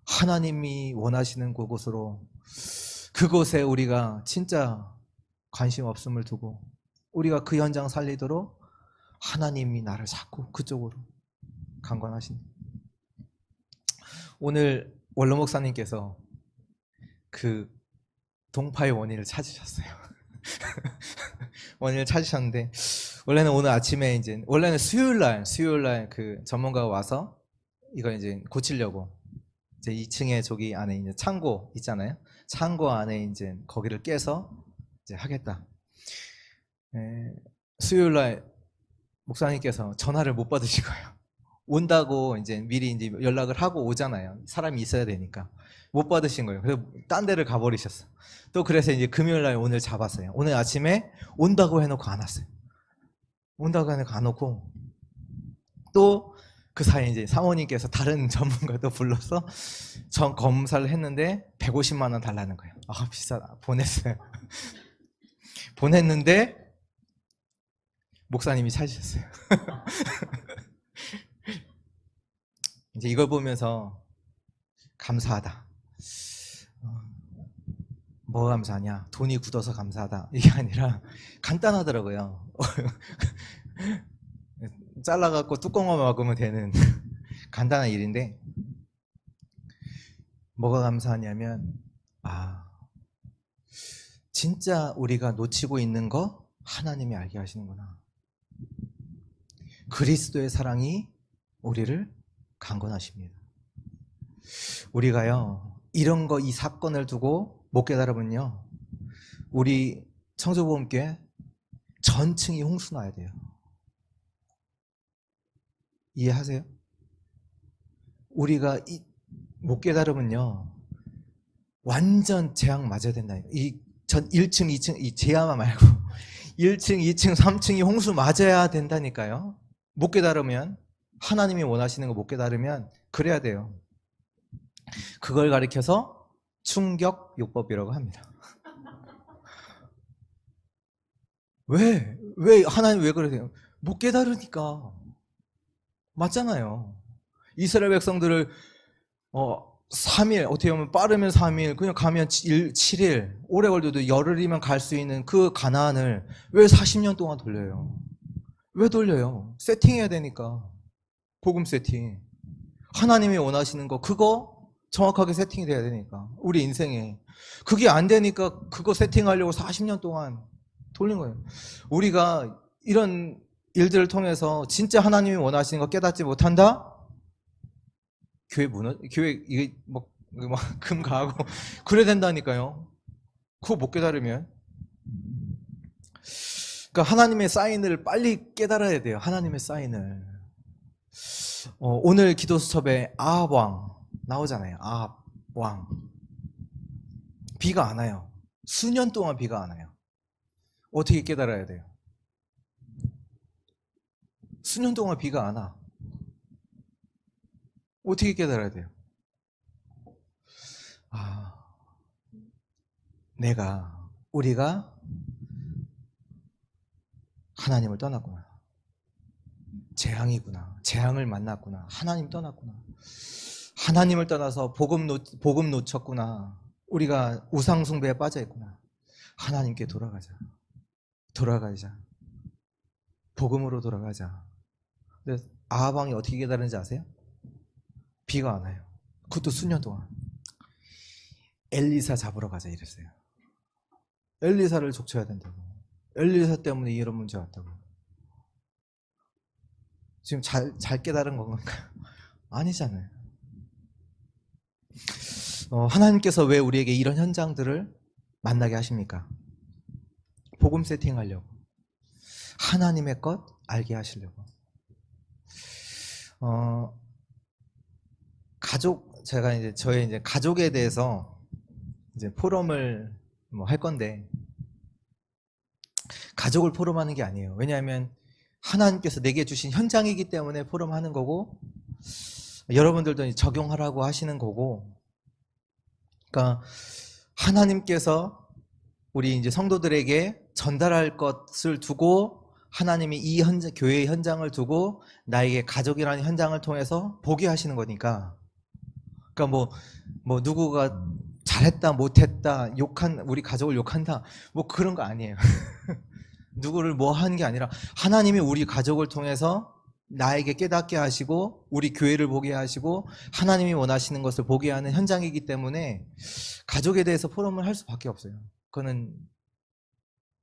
Speaker 1: 하나님이 원하시는 그곳에 우리가 진짜 관심 없음을 두고 우리가 그 현장 살리도록 하나님이 나를 자꾸 그쪽으로 강권하신다. 오늘 원로 목사님께서 그 동파의 원인을 찾으셨어요. 원인을 찾으셨는데, 원래는 오늘 아침에 원래는 수요일날 그 전문가가 와서 이걸 이제 고치려고 이제 2층에 저기 안에 이제 창고 있잖아요. 창고 안에 이제 거기를 깨서 이제 하겠다. 수요일날 목사님께서 전화를 못 받으신 거예요. 온다고 이제 미리 이제 연락을 하고 오잖아요. 사람이 있어야 되니까. 못 받으신 거예요. 그래서 딴 데를 가버리셨어. 또 그래서 이제 금요일날 오늘 잡았어요. 오늘 아침에 온다고 해놓고 안 왔어요. 온다고 해놓고 안 오고, 또 그 사이에 이제 사모님께서 다른 전문가도 불러서 전 검사를 했는데 150만 원 달라는 거예요. 비싸다. 보냈어요. 보냈는데 목사님이 찾으셨어요. 이제 이걸 보면서 감사하다. 뭐가 감사하냐? 돈이 굳어서 감사하다. 이게 아니라 간단하더라고요. 잘라갖고 뚜껑만 막으면 되는 간단한 일인데, 뭐가 감사하냐면, 진짜 우리가 놓치고 있는 거 하나님이 알게 하시는구나. 그리스도의 사랑이 우리를 강권하십니다. 우리가요, 이런 거, 이 사건을 두고 못 깨달으면요, 우리 청소보험교회 전층이 홍수 나야 돼요. 이해하세요? 우리가 못 깨달으면요, 완전 재앙 맞아야 된다니까. 전 1층, 2층, 이 제야만 말고 1층, 2층, 3층이 홍수 맞아야 된다니까요. 못 깨달으면, 하나님이 원하시는 거 못 깨달으면 그래야 돼요. 그걸 가리켜서 충격요법이라고 합니다. 왜 하나님 왜 그러세요? 못 깨달으니까. 맞잖아요. 이스라엘 백성들을 3일, 어떻게 보면 빠르면 3일, 그냥 가면 7일, 오래 걸려도 열흘이면 갈 수 있는 그 가나안을 왜 40년 동안 돌려요? 왜 돌려요? 세팅해야 되니까. 복음 세팅. 하나님이 원하시는 거, 그거 정확하게 세팅이 돼야 되니까. 우리 인생에. 그게 안 되니까 그거 세팅하려고 40년 동안 돌린 거예요. 우리가 이런 일들을 통해서 진짜 하나님이 원하시는 거 깨닫지 못한다? 교회 이게 금 가고 그래야 된다니까요. 그거 못 깨달으면. 그러니까 하나님의 사인을 빨리 깨달아야 돼요. 하나님의 사인을. 오늘 기도 수첩에 아합 왕 나오잖아요. 아합 왕. 비가 안 와요. 수년 동안 비가 안 와요. 어떻게 깨달아야 돼요? 수년 동안 비가 안 와. 어떻게 깨달아야 돼요? 우리가 하나님을 떠났구나. 재앙이구나. 재앙을 만났구나. 하나님 떠났구나. 하나님을 떠나서 복음 놓쳤구나. 우리가 우상숭배에 빠져있구나. 하나님께 돌아가자. 복음으로 돌아가자. 근데 아합 왕이 어떻게 깨달은지 아세요? 비가 안 와요. 그것도 수년 동안. 엘리사 잡으러 가자 이랬어요. 엘리사를 족쳐야 된다고. 엘리사 때문에 이런 문제 왔다고. 지금 잘 깨달은 건가요? 아니잖아요. 하나님께서 왜 우리에게 이런 현장들을 만나게 하십니까? 복음 세팅하려고. 하나님의 것 알게 하시려고. 제가 이제 저의 이제 가족에 대해서 이제 포럼을 할 건데, 가족을 포럼하는 게 아니에요. 왜냐하면 하나님께서 내게 주신 현장이기 때문에 포럼하는 거고, 여러분들도 적용하라고 하시는 거고, 그러니까 하나님께서 우리 이제 성도들에게 전달할 것을 두고, 하나님이 이 교회의 현장을 두고 나에게 가족이라는 현장을 통해서 보게 하시는 거니까. 그러니까 뭐 누구가 잘했다 못했다 우리 가족을 욕한다 뭐 그런 거 아니에요. 누구를 뭐 하는 게 아니라 하나님이 우리 가족을 통해서 나에게 깨닫게 하시고 우리 교회를 보게 하시고 하나님이 원하시는 것을 보게 하는 현장이기 때문에 가족에 대해서 포럼을 할 수밖에 없어요. 그거는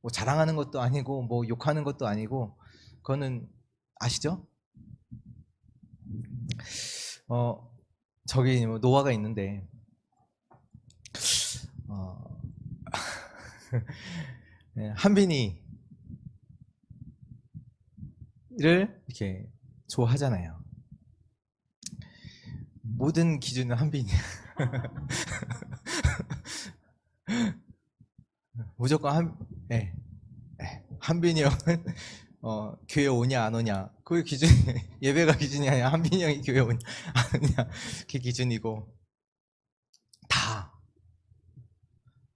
Speaker 1: 뭐 자랑하는 것도 아니고 뭐 욕하는 것도 아니고, 그거는 아시죠? 저기 노아가 있는데 한빈이를 이렇게 좋아하잖아요. 모든 기준은 한빈이. 무조건 한빈이 형은 교회 오냐 안 오냐 그게 기준이, 예배가 기준이 아니라 한빈이 형이 교회 오냐 안 오냐 그게 기준이고, 다.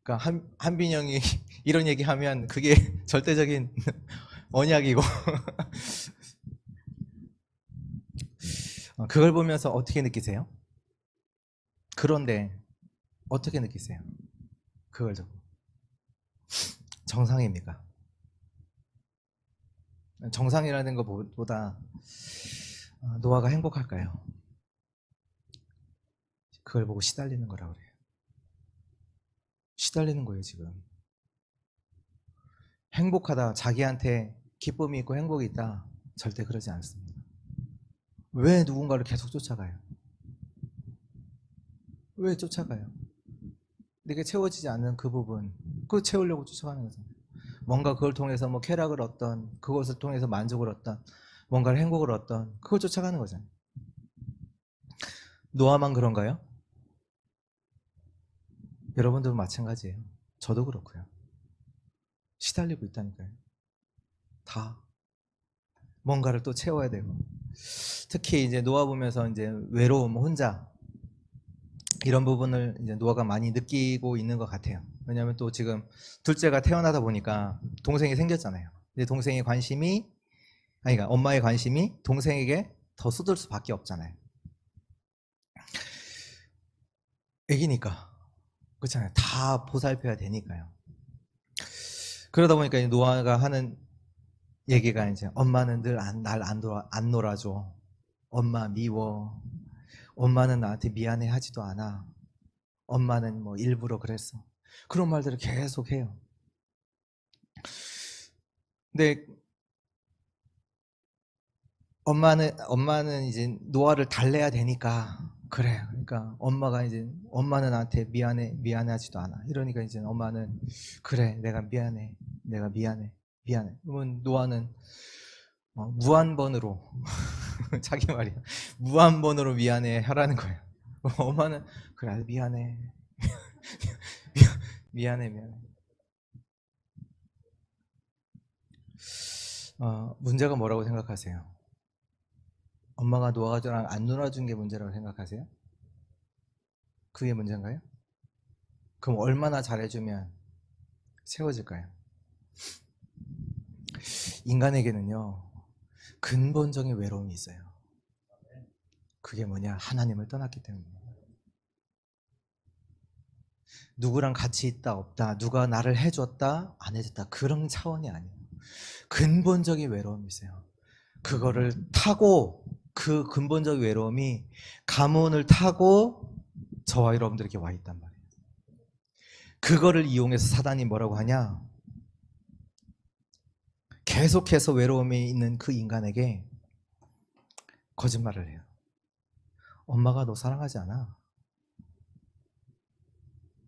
Speaker 1: 그러니까 한빈이 형이 이런 얘기하면 그게 절대적인 언약이고. 그걸 보면서 어떻게 느끼세요? 그런데 어떻게 느끼세요? 그걸 듣고 정상입니까? 정상이라는 것보다 노아가 행복할까요? 그걸 보고 시달리는 거라고 그래요. 시달리는 거예요 지금. 행복하다, 자기한테 기쁨이 있고 행복이 있다, 절대 그러지 않습니다. 왜 누군가를 계속 쫓아가요? 왜 쫓아가요? 내게 채워지지 않는 그 부분, 그거 채우려고 쫓아가는 거잖아요. 뭔가 그걸 통해서 뭐 쾌락을 얻던, 그것을 통해서 만족을 얻던, 뭔가를 행복을 얻던, 그걸 쫓아가는 거잖아요. 노아만 그런가요? 여러분들도 마찬가지예요. 저도 그렇고요. 시달리고 있다니까요. 다 뭔가를 또 채워야 되고, 특히 이제 노아 보면서 이제 외로움, 혼자, 이런 부분을 이제 노아가 많이 느끼고 있는 것 같아요. 왜냐하면 또 지금 둘째가 태어나다 보니까 동생이 생겼잖아요. 근데 동생의 관심이, 아니, 그러니까 엄마의 관심이 동생에게 더 쏟을 수밖에 없잖아요. 애기니까. 그렇잖아요. 다 보살펴야 되니까요. 그러다 보니까 이제 노아가 하는 얘기가 이제, 엄마는 늘 날 안 놀아줘. 엄마 미워. 엄마는 나한테 미안해 하지도 않아. 엄마는 뭐 일부러 그랬어. 그런 말들을 계속 해요. 근데 엄마는 이제 노아를 달래야 되니까, 그래. 그러니까 엄마가 이제, 엄마는 나한테 미안해하지도 않아. 이러니까 이제 엄마는, 그래, 내가 미안해. 그러면 노아는 무한번으로 자기 말이야. 무한번으로 미안해 하라는 거예요. 엄마는, 그래, 미안해. 미안해. 문제가 뭐라고 생각하세요? 엄마가 노아가 안 놀아준 게 문제라고 생각하세요? 그게 문제인가요? 그럼 얼마나 잘해주면 채워질까요? 인간에게는요, 근본적인 외로움이 있어요. 그게 뭐냐? 하나님을 떠났기 때문이에요. 누구랑 같이 있다 없다, 누가 나를 해줬다 안 해줬다, 그런 차원이 아니에요. 근본적인 외로움이 있어요. 그거를 타고, 그 근본적 외로움이 가문을 타고 저와 여러분들에게 와 있단 말이에요. 그거를 이용해서 사단이 뭐라고 하냐? 계속해서 외로움이 있는 그 인간에게 거짓말을 해요. 엄마가 너 사랑하지 않아.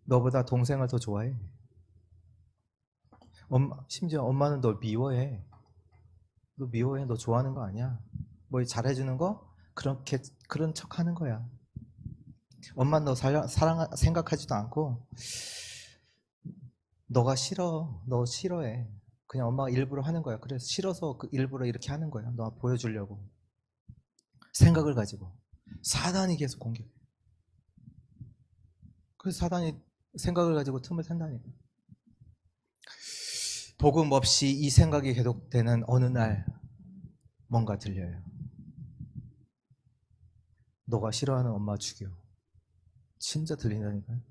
Speaker 1: 너보다 동생을 더 좋아해. 심지어 엄마는 널 미워해. 너 미워해. 너 좋아하는 거 아니야. 뭐 잘해주는 거? 그런 척 하는 거야. 엄마는 너 사랑 생각하지도 않고, 너가 싫어. 너 싫어해. 그냥 엄마가 일부러 하는 거야. 그래서 싫어서 일부러 이렇게 하는 거야. 너 보여주려고. 생각을 가지고. 사단이 계속 공격해. 그래서 사단이 생각을 가지고 틈을 탄다니까. 복음 없이 이 생각이 계속되는 어느 날 뭔가 들려요. 너가 싫어하는 엄마 죽여. 진짜 들린다니까요.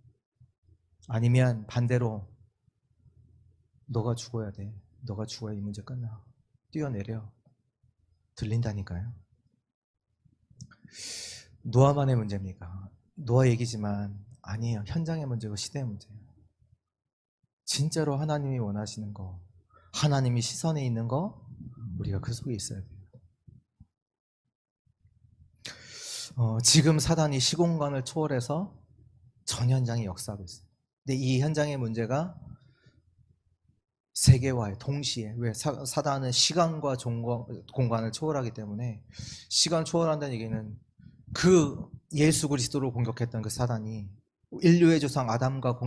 Speaker 1: 아니면 반대로, 너가 죽어야 돼. 너가 죽어야 이 문제 끝나. 뛰어내려. 들린다니까요. 노아만의 문제입니까? 노아 얘기지만 아니에요. 현장의 문제고 시대의 문제예요. 진짜로 하나님이 원하시는 거, 하나님이 시선에 있는 거, 우리가 그 속에 있어야 돼요. 지금 사단이 시공간을 초월해서 전 현장에 역사하고 있어요. 근데 이 현장의 문제가 세계화에 동시에, 왜 사단은 시간과 공간을 초월하기 때문에, 시간 초월한다는 얘기는 그 예수 그리스도를 공격했던 그 사단이, 인류의 조상 아담과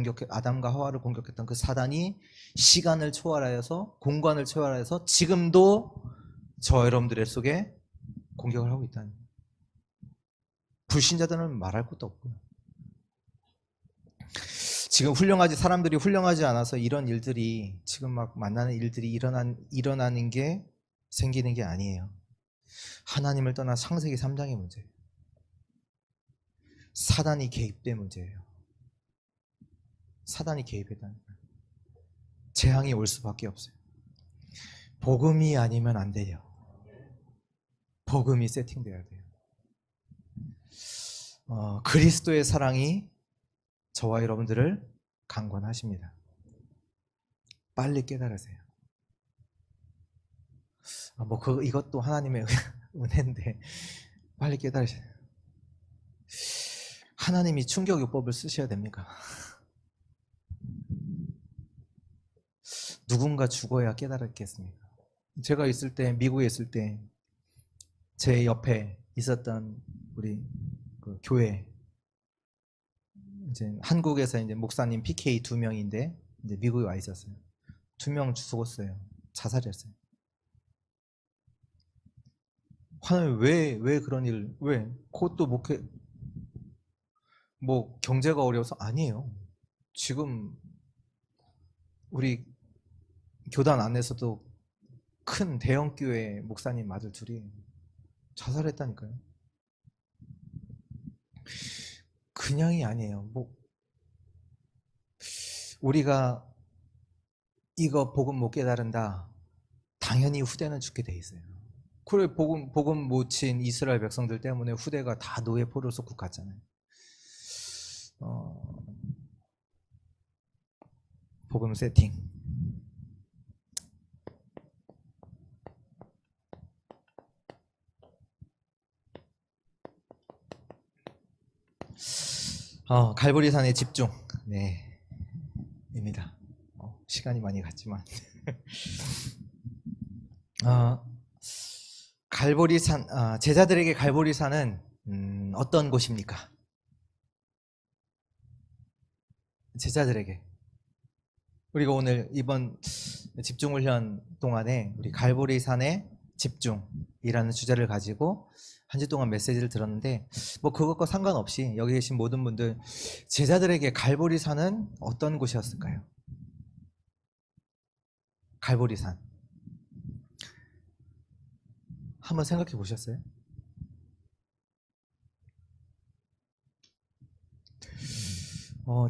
Speaker 1: 하와를 공격했던 그 사단이 시간을 초월하여서, 공간을 초월하여서 지금도 저 여러분들의 속에 공격을 하고 있다는 거예요. 불신자들은 말할 것도 없고요. 지금 사람들이 훌륭하지 않아서 이런 일들이, 지금 막 만나는 일들이 일어나는 게, 생기는 게 아니에요. 하나님을 떠난 창세기 3장의 문제예요. 사단이 개입된 문제예요. 사단이 개입했다니까요. 재앙이 올 수밖에 없어요. 복음이 아니면 안 돼요. 복음이 세팅돼야 돼요. 그리스도의 사랑이 저와 여러분들을 강권하십니다. 빨리 깨달으세요. 이것도 하나님의 은혜인데 빨리 깨달으세요. 하나님이 충격요법을 쓰셔야 됩니까? 누군가 죽어야 깨달았겠습니까? 제가 있을 때, 미국에 있을 때 제 옆에 있었던 우리 그 교회, 이제 한국에서 이제 목사님 PK 2명인데 이제 미국에 와 있었어요. 2명 죽었어요. 자살했어요. 하나님 왜 그런 일? 왜? 그것도 뭐 경제가 어려워서 아니에요. 지금 우리 교단 안에서도 큰 대형 교회 목사님 아들 둘이 자살했다니까요. 그냥이 아니에요. 뭐 우리가 이거 복음 못 깨달은다, 당연히 후대는 죽게 돼 있어요. 그래, 복음 못 친 이스라엘 백성들 때문에 후대가 다 노예 포로 속국 갔잖아요. 복음 세팅. 갈보리산의 집중. 네, 입니다. 시간이 많이 갔지만 갈보리산, 제자들에게 갈보리산은 어떤 곳입니까? 제자들에게, 우리가 오늘 이번 집중훈련 동안에 우리 갈보리산의 집중이라는 주제를 가지고 한 주 동안 메시지를 들었는데, 뭐 그것과 상관없이 여기 계신 모든 분들, 제자들에게 갈보리산은 어떤 곳이었을까요? 갈보리산 한번 생각해 보셨어요?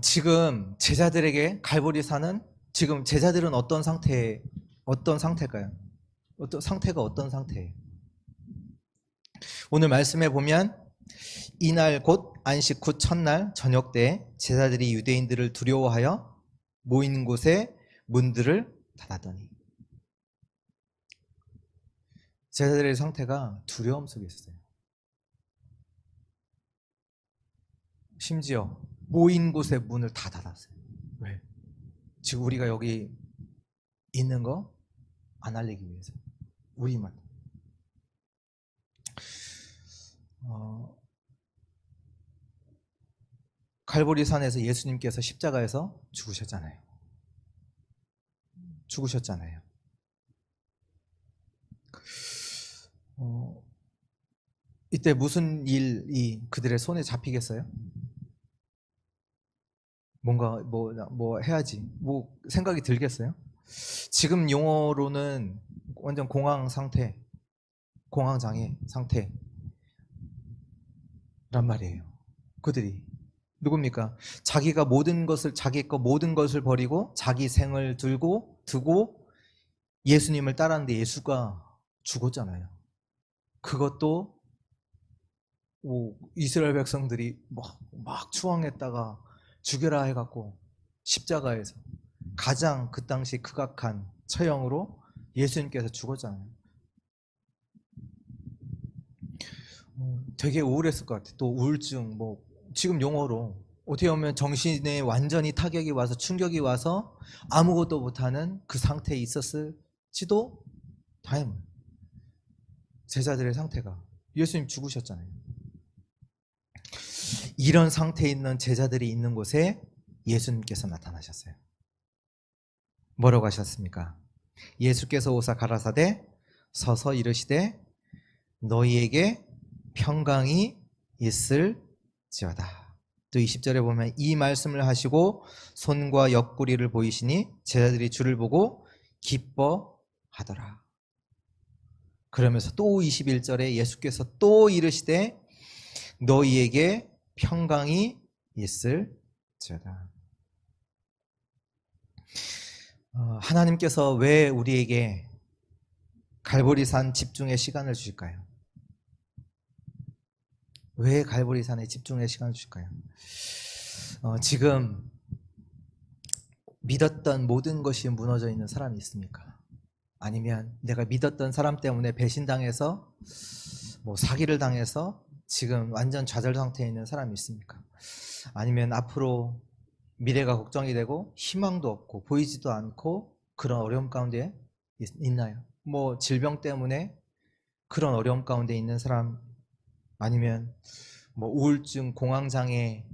Speaker 1: 지금 제자들에게 갈보리산은, 지금 제자들은 어떤 상태일까요? 어떤 상태예요? 오늘 말씀해 보면 이날 곧 안식 후 첫날 저녁 때 제자들이 유대인들을 두려워하여 모인 곳에 문들을 닫았더니, 제자들의 상태가 두려움 속에 있었어요. 심지어 모인 곳에 문을 다 닫았어요. 왜? 지금 우리가 여기 있는 거 안 알리기 위해서. 우리만. 갈보리산에서 예수님께서 십자가에서 죽으셨잖아요. 이때 무슨 일이 그들의 손에 잡히겠어요? 뭔가 뭐 해야지, 뭐 생각이 들겠어요? 지금 용어로는 완전 공황 상태, 공황장애 상태란 말이에요. 그들이 누굽니까? 자기가 자기 거 모든 것을 버리고 자기 생을 두고 예수님을 따랐는데 예수가 죽었잖아요. 그것도 이스라엘 백성들이 막 추앙했다가 죽여라 해갖고 십자가에서 가장 그 당시 극악한 처형으로 예수님께서 죽었잖아요. 되게 우울했을 것 같아요. 또 우울증, 지금 용어로 어떻게 보면 정신에 완전히 타격이 와서, 충격이 와서 아무것도 못하는 그 상태에 있었을지도 다행이에요. 제자들의 상태가, 예수님 죽으셨잖아요. 이런 상태에 있는 제자들이 있는 곳에 예수님께서 나타나셨어요. 뭐라고 하셨습니까? 예수께서 오사 가라사대 서서 이르시되 너희에게 평강이 있을지어다. 또 20절에 보면 이 말씀을 하시고 손과 옆구리를 보이시니 제자들이 주를 보고 기뻐하더라. 그러면서 또 21절에 예수께서 또 이르시되 너희에게 평강이 있을지어다. 하나님께서 왜 우리에게 갈보리산 집중의 시간을 주실까요? 왜 갈보리산에 집중의 시간을 주실까요? 지금 믿었던 모든 것이 무너져 있는 사람이 있습니까? 아니면 내가 믿었던 사람 때문에 배신당해서 사기를 당해서 지금 완전 좌절 상태에 있는 사람이 있습니까? 아니면 앞으로 미래가 걱정이 되고 희망도 없고 보이지도 않고 그런 어려움 가운데 있나요? 질병 때문에 그런 어려움 가운데 있는 사람, 아니면 우울증, 공황장애,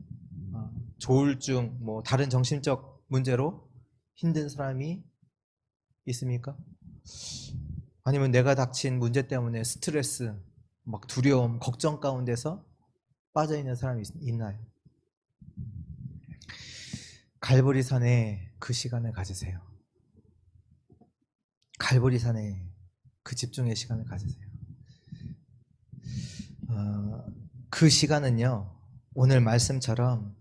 Speaker 1: 조울증, 다른 정신적 문제로 힘든 사람이 있습니까? 아니면 내가 닥친 문제 때문에 스트레스, 두려움, 걱정 가운데서 빠져있는 사람이 있나요? 갈보리산에 그 시간을 가지세요. 갈보리산에 그 집중의 시간을 가지세요. 그 시간은요, 오늘 말씀처럼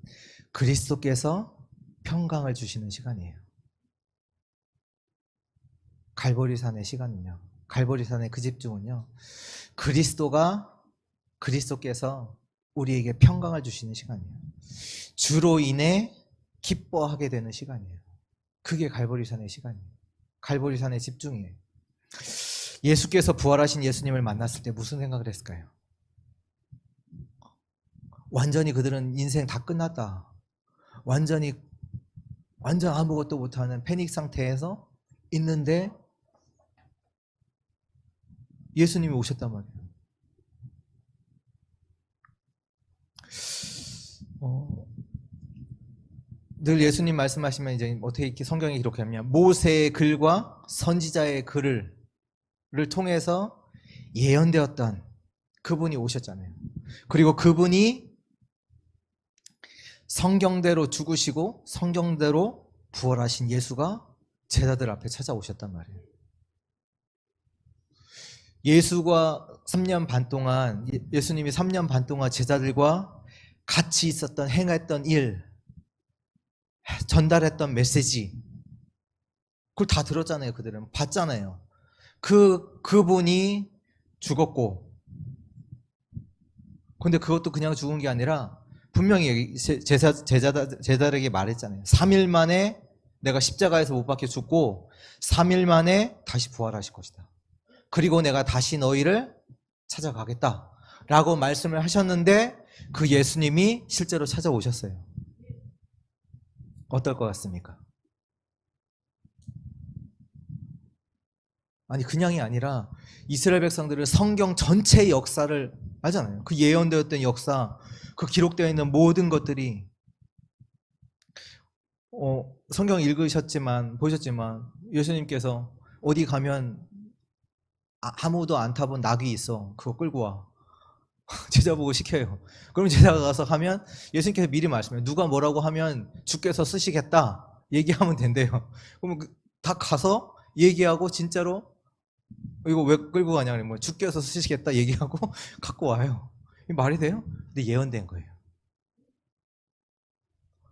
Speaker 1: 그리스도께서 평강을 주시는 시간이에요. 갈보리산의 시간은요, 갈보리산의 그 집중은요, 그리스도께서 우리에게 평강을 주시는 시간이에요. 주로 인해 기뻐하게 되는 시간이에요. 그게 갈보리산의 시간이에요. 갈보리산의 집중이에요. 예수께서 부활하신 예수님을 만났을 때 무슨 생각을 했을까요? 완전히 그들은 인생 다 끝났다, 완전 아무것도 못하는 패닉 상태에서 있는데 예수님이 오셨단 말이에요. 늘 예수님 말씀하시면 이제 어떻게 이렇게 성경에 기록하냐면, 모세의 글과 선지자의 글을 통해서 예언되었던 그분이 오셨잖아요. 그리고 그분이 성경대로 죽으시고 성경대로 부활하신 예수가 제자들 앞에 찾아오셨단 말이에요. 예수님이 3년 반 동안 제자들과 같이 있었던, 행했던 일, 전달했던 메시지, 그걸 다 들었잖아요. 그들은 봤잖아요. 그분이 죽었고, 근데 그것도 그냥 죽은 게 아니라 분명히 제자들에게 말했잖아요. 3일 만에 내가 십자가에서 못 박혀 죽고 3일 만에 다시 부활하실 것이다. 그리고 내가 다시 너희를 찾아가겠다 라고 말씀을 하셨는데, 그 예수님이 실제로 찾아오셨어요. 어떨 것 같습니까? 아니, 그냥이 아니라 이스라엘 백성들은 성경 전체의 역사를 알잖아요. 그 예언되었던 역사, 그 기록되어 있는 모든 것들이, 성경 읽으셨지만 보셨지만 예수님께서 어디 가면 아무도 안 타본 낙이 있어, 그거 끌고 와. 제자 보고 시켜요. 그럼 제자가 가서 하면 예수님께서 미리 말씀해요. 누가 뭐라고 하면 주께서 쓰시겠다 얘기하면 된대요. 그러면 다 가서 얘기하고, 진짜로 이거 왜 끌고 가냐 그러면 주께서 쓰시겠다 얘기하고 갖고 와요. 이 말이 돼요? 근데 예언된 거예요.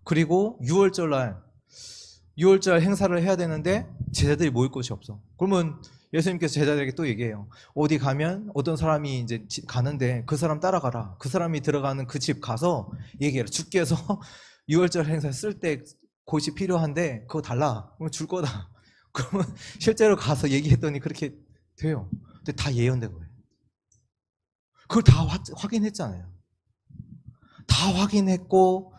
Speaker 1: 그리고 6월절 행사를 해야 되는데 제자들이 모일 곳이 없어. 그러면 예수님께서 제자들에게 또 얘기해요. 어디 가면 어떤 사람이 이제 가는데 그 사람 따라가라. 그 사람이 들어가는 그 집 가서 얘기해라. 주께서 6월절 행사 쓸 때 곳이 필요한데 그거 달라. 그럼 줄 거다. 그러면 실제로 가서 얘기했더니 그렇게 돼요. 근데 다 예언된 거예요. 그걸 다 확인했잖아요. 다 확인했고,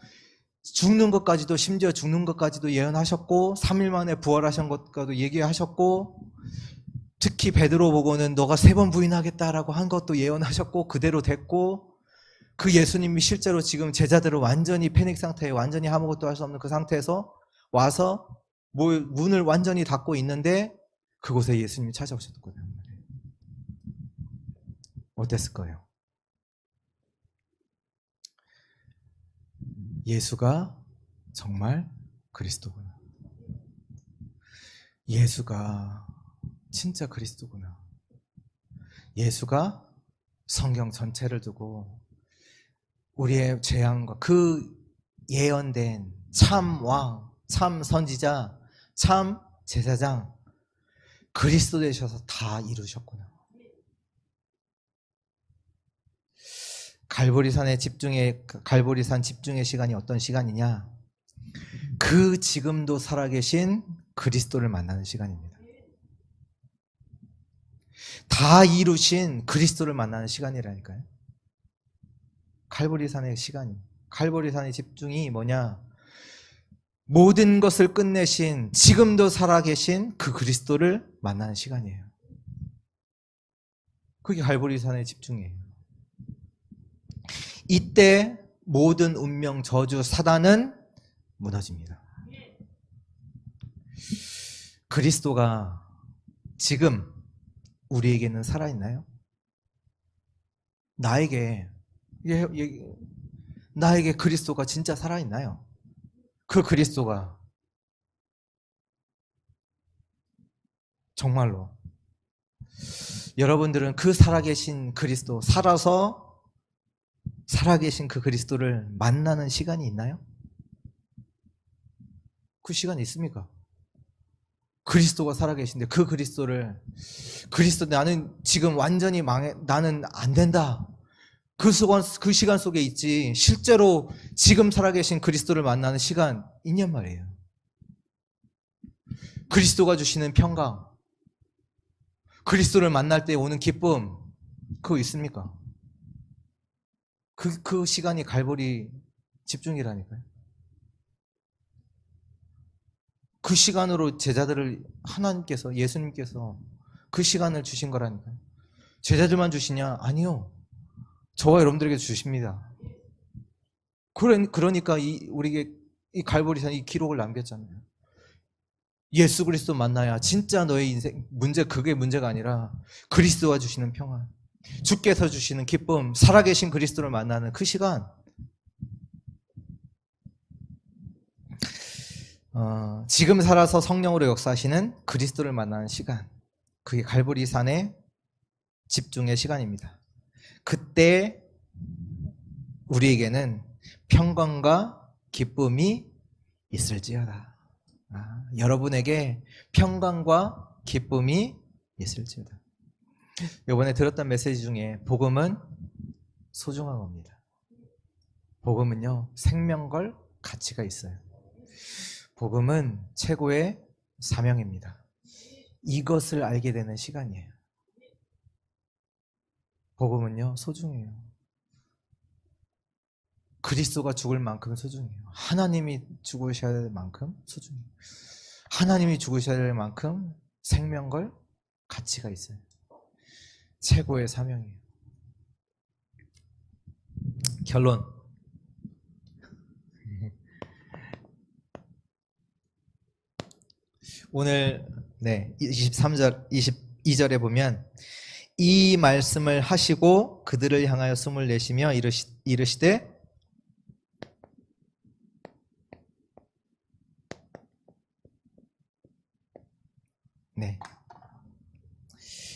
Speaker 1: 죽는 것까지도, 심지어 죽는 것까지도 예언하셨고, 3일 만에 부활하신 것까지도 얘기하셨고, 특히 베드로 보고는 너가 3번 부인하겠다라고 한 것도 예언하셨고, 그대로 됐고, 그 예수님이 실제로 지금 제자들을 완전히 패닉 상태에, 완전히 아무것도 할 수 없는 그 상태에서 와서 문을 완전히 닫고 있는데 그곳에 예수님이 찾아오셨거든요. 어땠을 거예요? 예수가 정말 그리스도구나. 예수가 진짜 그리스도구나. 예수가 성경 전체를 두고 우리의 재앙과 그 예언된 참 왕, 참 선지자, 참 제사장 그리스도 되셔서 다 이루셨구나. 갈보리산 집중의 시간이 어떤 시간이냐? 그 지금도 살아계신 그리스도를 만나는 시간입니다. 다 이루신 그리스도를 만나는 시간이라니까요. 갈보리산의 시간이. 갈보리산의 집중이 뭐냐? 모든 것을 끝내신 지금도 살아계신 그 그리스도를 만나는 시간이에요. 그게 갈보리산의 집중이에요. 이때 모든 운명, 저주, 사단은 무너집니다. 그리스도가 지금 우리에게는 살아있나요? 나에게 그리스도가 진짜 살아있나요? 그 그리스도가 정말로 여러분들은 그 살아계신 그리스도, 살아계신 그 그리스도를 만나는 시간이 있나요? 그 시간이 있습니까? 그리스도가 살아계신데 그 그리스도 나는 지금 완전히 나는 안 된다. 그 시간 속에 있지 실제로 지금 살아계신 그리스도를 만나는 시간 있냔 말이에요. 그리스도가 주시는 평강, 그리스도를 만날 때 오는 기쁨, 그거 있습니까? 그 시간이 갈보리 집중이라니까요. 그 시간으로 제자들을 하나님께서, 예수님께서 그 시간을 주신 거라니까요. 제자들만 주시냐? 아니요. 저와 여러분들에게 주십니다. 그러니까 우리에게 이 갈보리산 이 기록을 남겼잖아요. 예수 그리스도 만나야 진짜 너의 인생 그게 문제가 아니라 그리스도와 주시는 평안, 주께서 주시는 기쁨, 살아계신 그리스도를 만나는 그 시간. 지금 살아서 성령으로 역사하시는 그리스도를 만나는 시간, 그게 갈보리산의 집중의 시간입니다. 그때 우리에게는 평강과 기쁨이 있을지어다. 여러분에게 평강과 기쁨이 있을지어다. 이번에 들었던 메시지 중에 복음은 소중한 겁니다. 복음은요, 생명 걸 가치가 있어요. 복음은 최고의 사명입니다. 이것을 알게 되는 시간이에요. 복음은요, 소중해요. 그리스도가 죽을 만큼 소중해요. 하나님이 죽으셔야 될 만큼 소중해요. 하나님이 죽으셔야 될 만큼 생명 걸 가치가 있어요. 최고의 사명이에요. 결론. 오늘 23절, 22절에 보면 이 말씀을 하시고 그들을 향하여 숨을 내쉬며 이르시되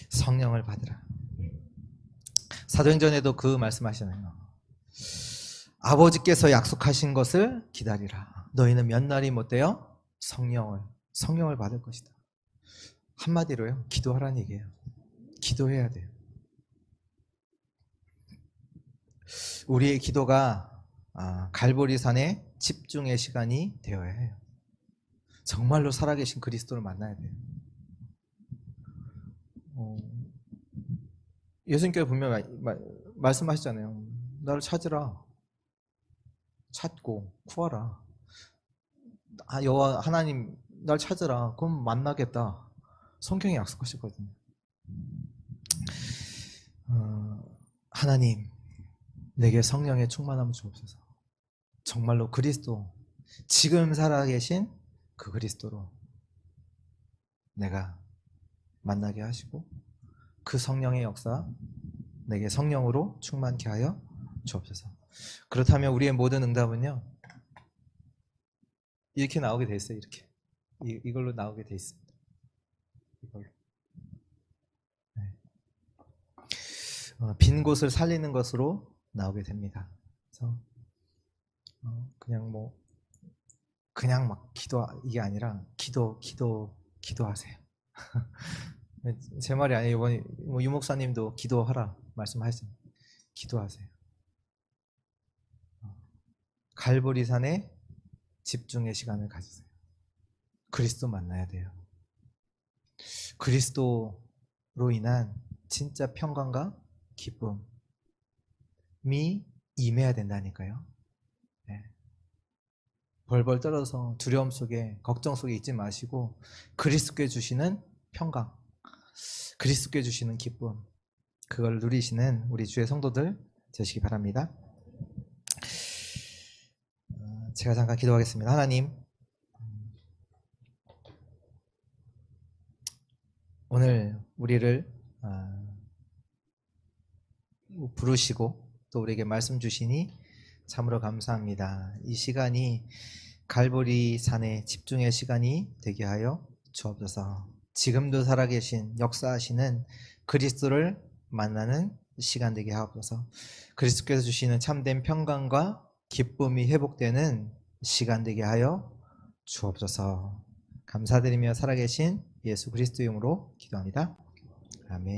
Speaker 1: 성령을 받으라. 사도행전에도 그 말씀하시잖아요. 아버지께서 약속하신 것을 기다리라. 너희는 몇 날이 못되어 성령을 받을 것이다. 한마디로요, 기도하라는 얘기예요. 기도해야 돼요. 우리의 기도가 갈보리산의 집중의 시간이 되어야 해요. 정말로 살아계신 그리스도를 만나야 돼요. 예수님께서 분명히 말씀하셨잖아요. 나를 찾으라. 찾고 구하라. 여호와 하나님 날 찾으라. 그럼 만나겠다. 성경이 약속하셨거든요. 하나님, 내게 성령의 충만함을 주옵소서. 정말로 그리스도, 지금 살아계신 그 그리스도로 내가 만나게 하시고 그 성령의 역사 내게 성령으로 충만케 하여 주옵소서. 그렇다면 우리의 모든 응답은요, 이렇게 나오게 돼 있어요. 이렇게 이걸로 나오게 돼 있습니다. 이걸로. 빈 곳을 살리는 것으로 나오게 됩니다. 그래서 그냥 그냥 막 이게 아니라 기도하세요. 제 말이 아니에요. 이번 유목사님도 기도하라 말씀하셨어요. 기도하세요. 갈보리산에 집중의 시간을 가지세요. 그리스도 만나야 돼요. 그리스도로 인한 진짜 평강과 기쁨이 임해야 된다니까요. 네. 벌벌 떨어서 두려움 속에 걱정 속에 있지 마시고 그리스도께 주시는 평강, 그리스도께 주시는 기쁨, 그걸 누리시는 우리 주의 성도들 되시기 바랍니다. 제가 잠깐 기도하겠습니다. 하나님, 오늘 우리를 부르시고 또 우리에게 말씀 주시니 참으로 감사합니다. 이 시간이 갈보리 산의 집중의 시간이 되게 하여 주옵소서. 지금도 살아계신 역사하시는 그리스도를 만나는 시간 되게 하옵소서. 그리스도께서 주시는 참된 평강과 기쁨이 회복되는 시간 되게 하여 주옵소서. 감사드리며 살아계신 예수 그리스도 이름으로 기도합니다. 아멘.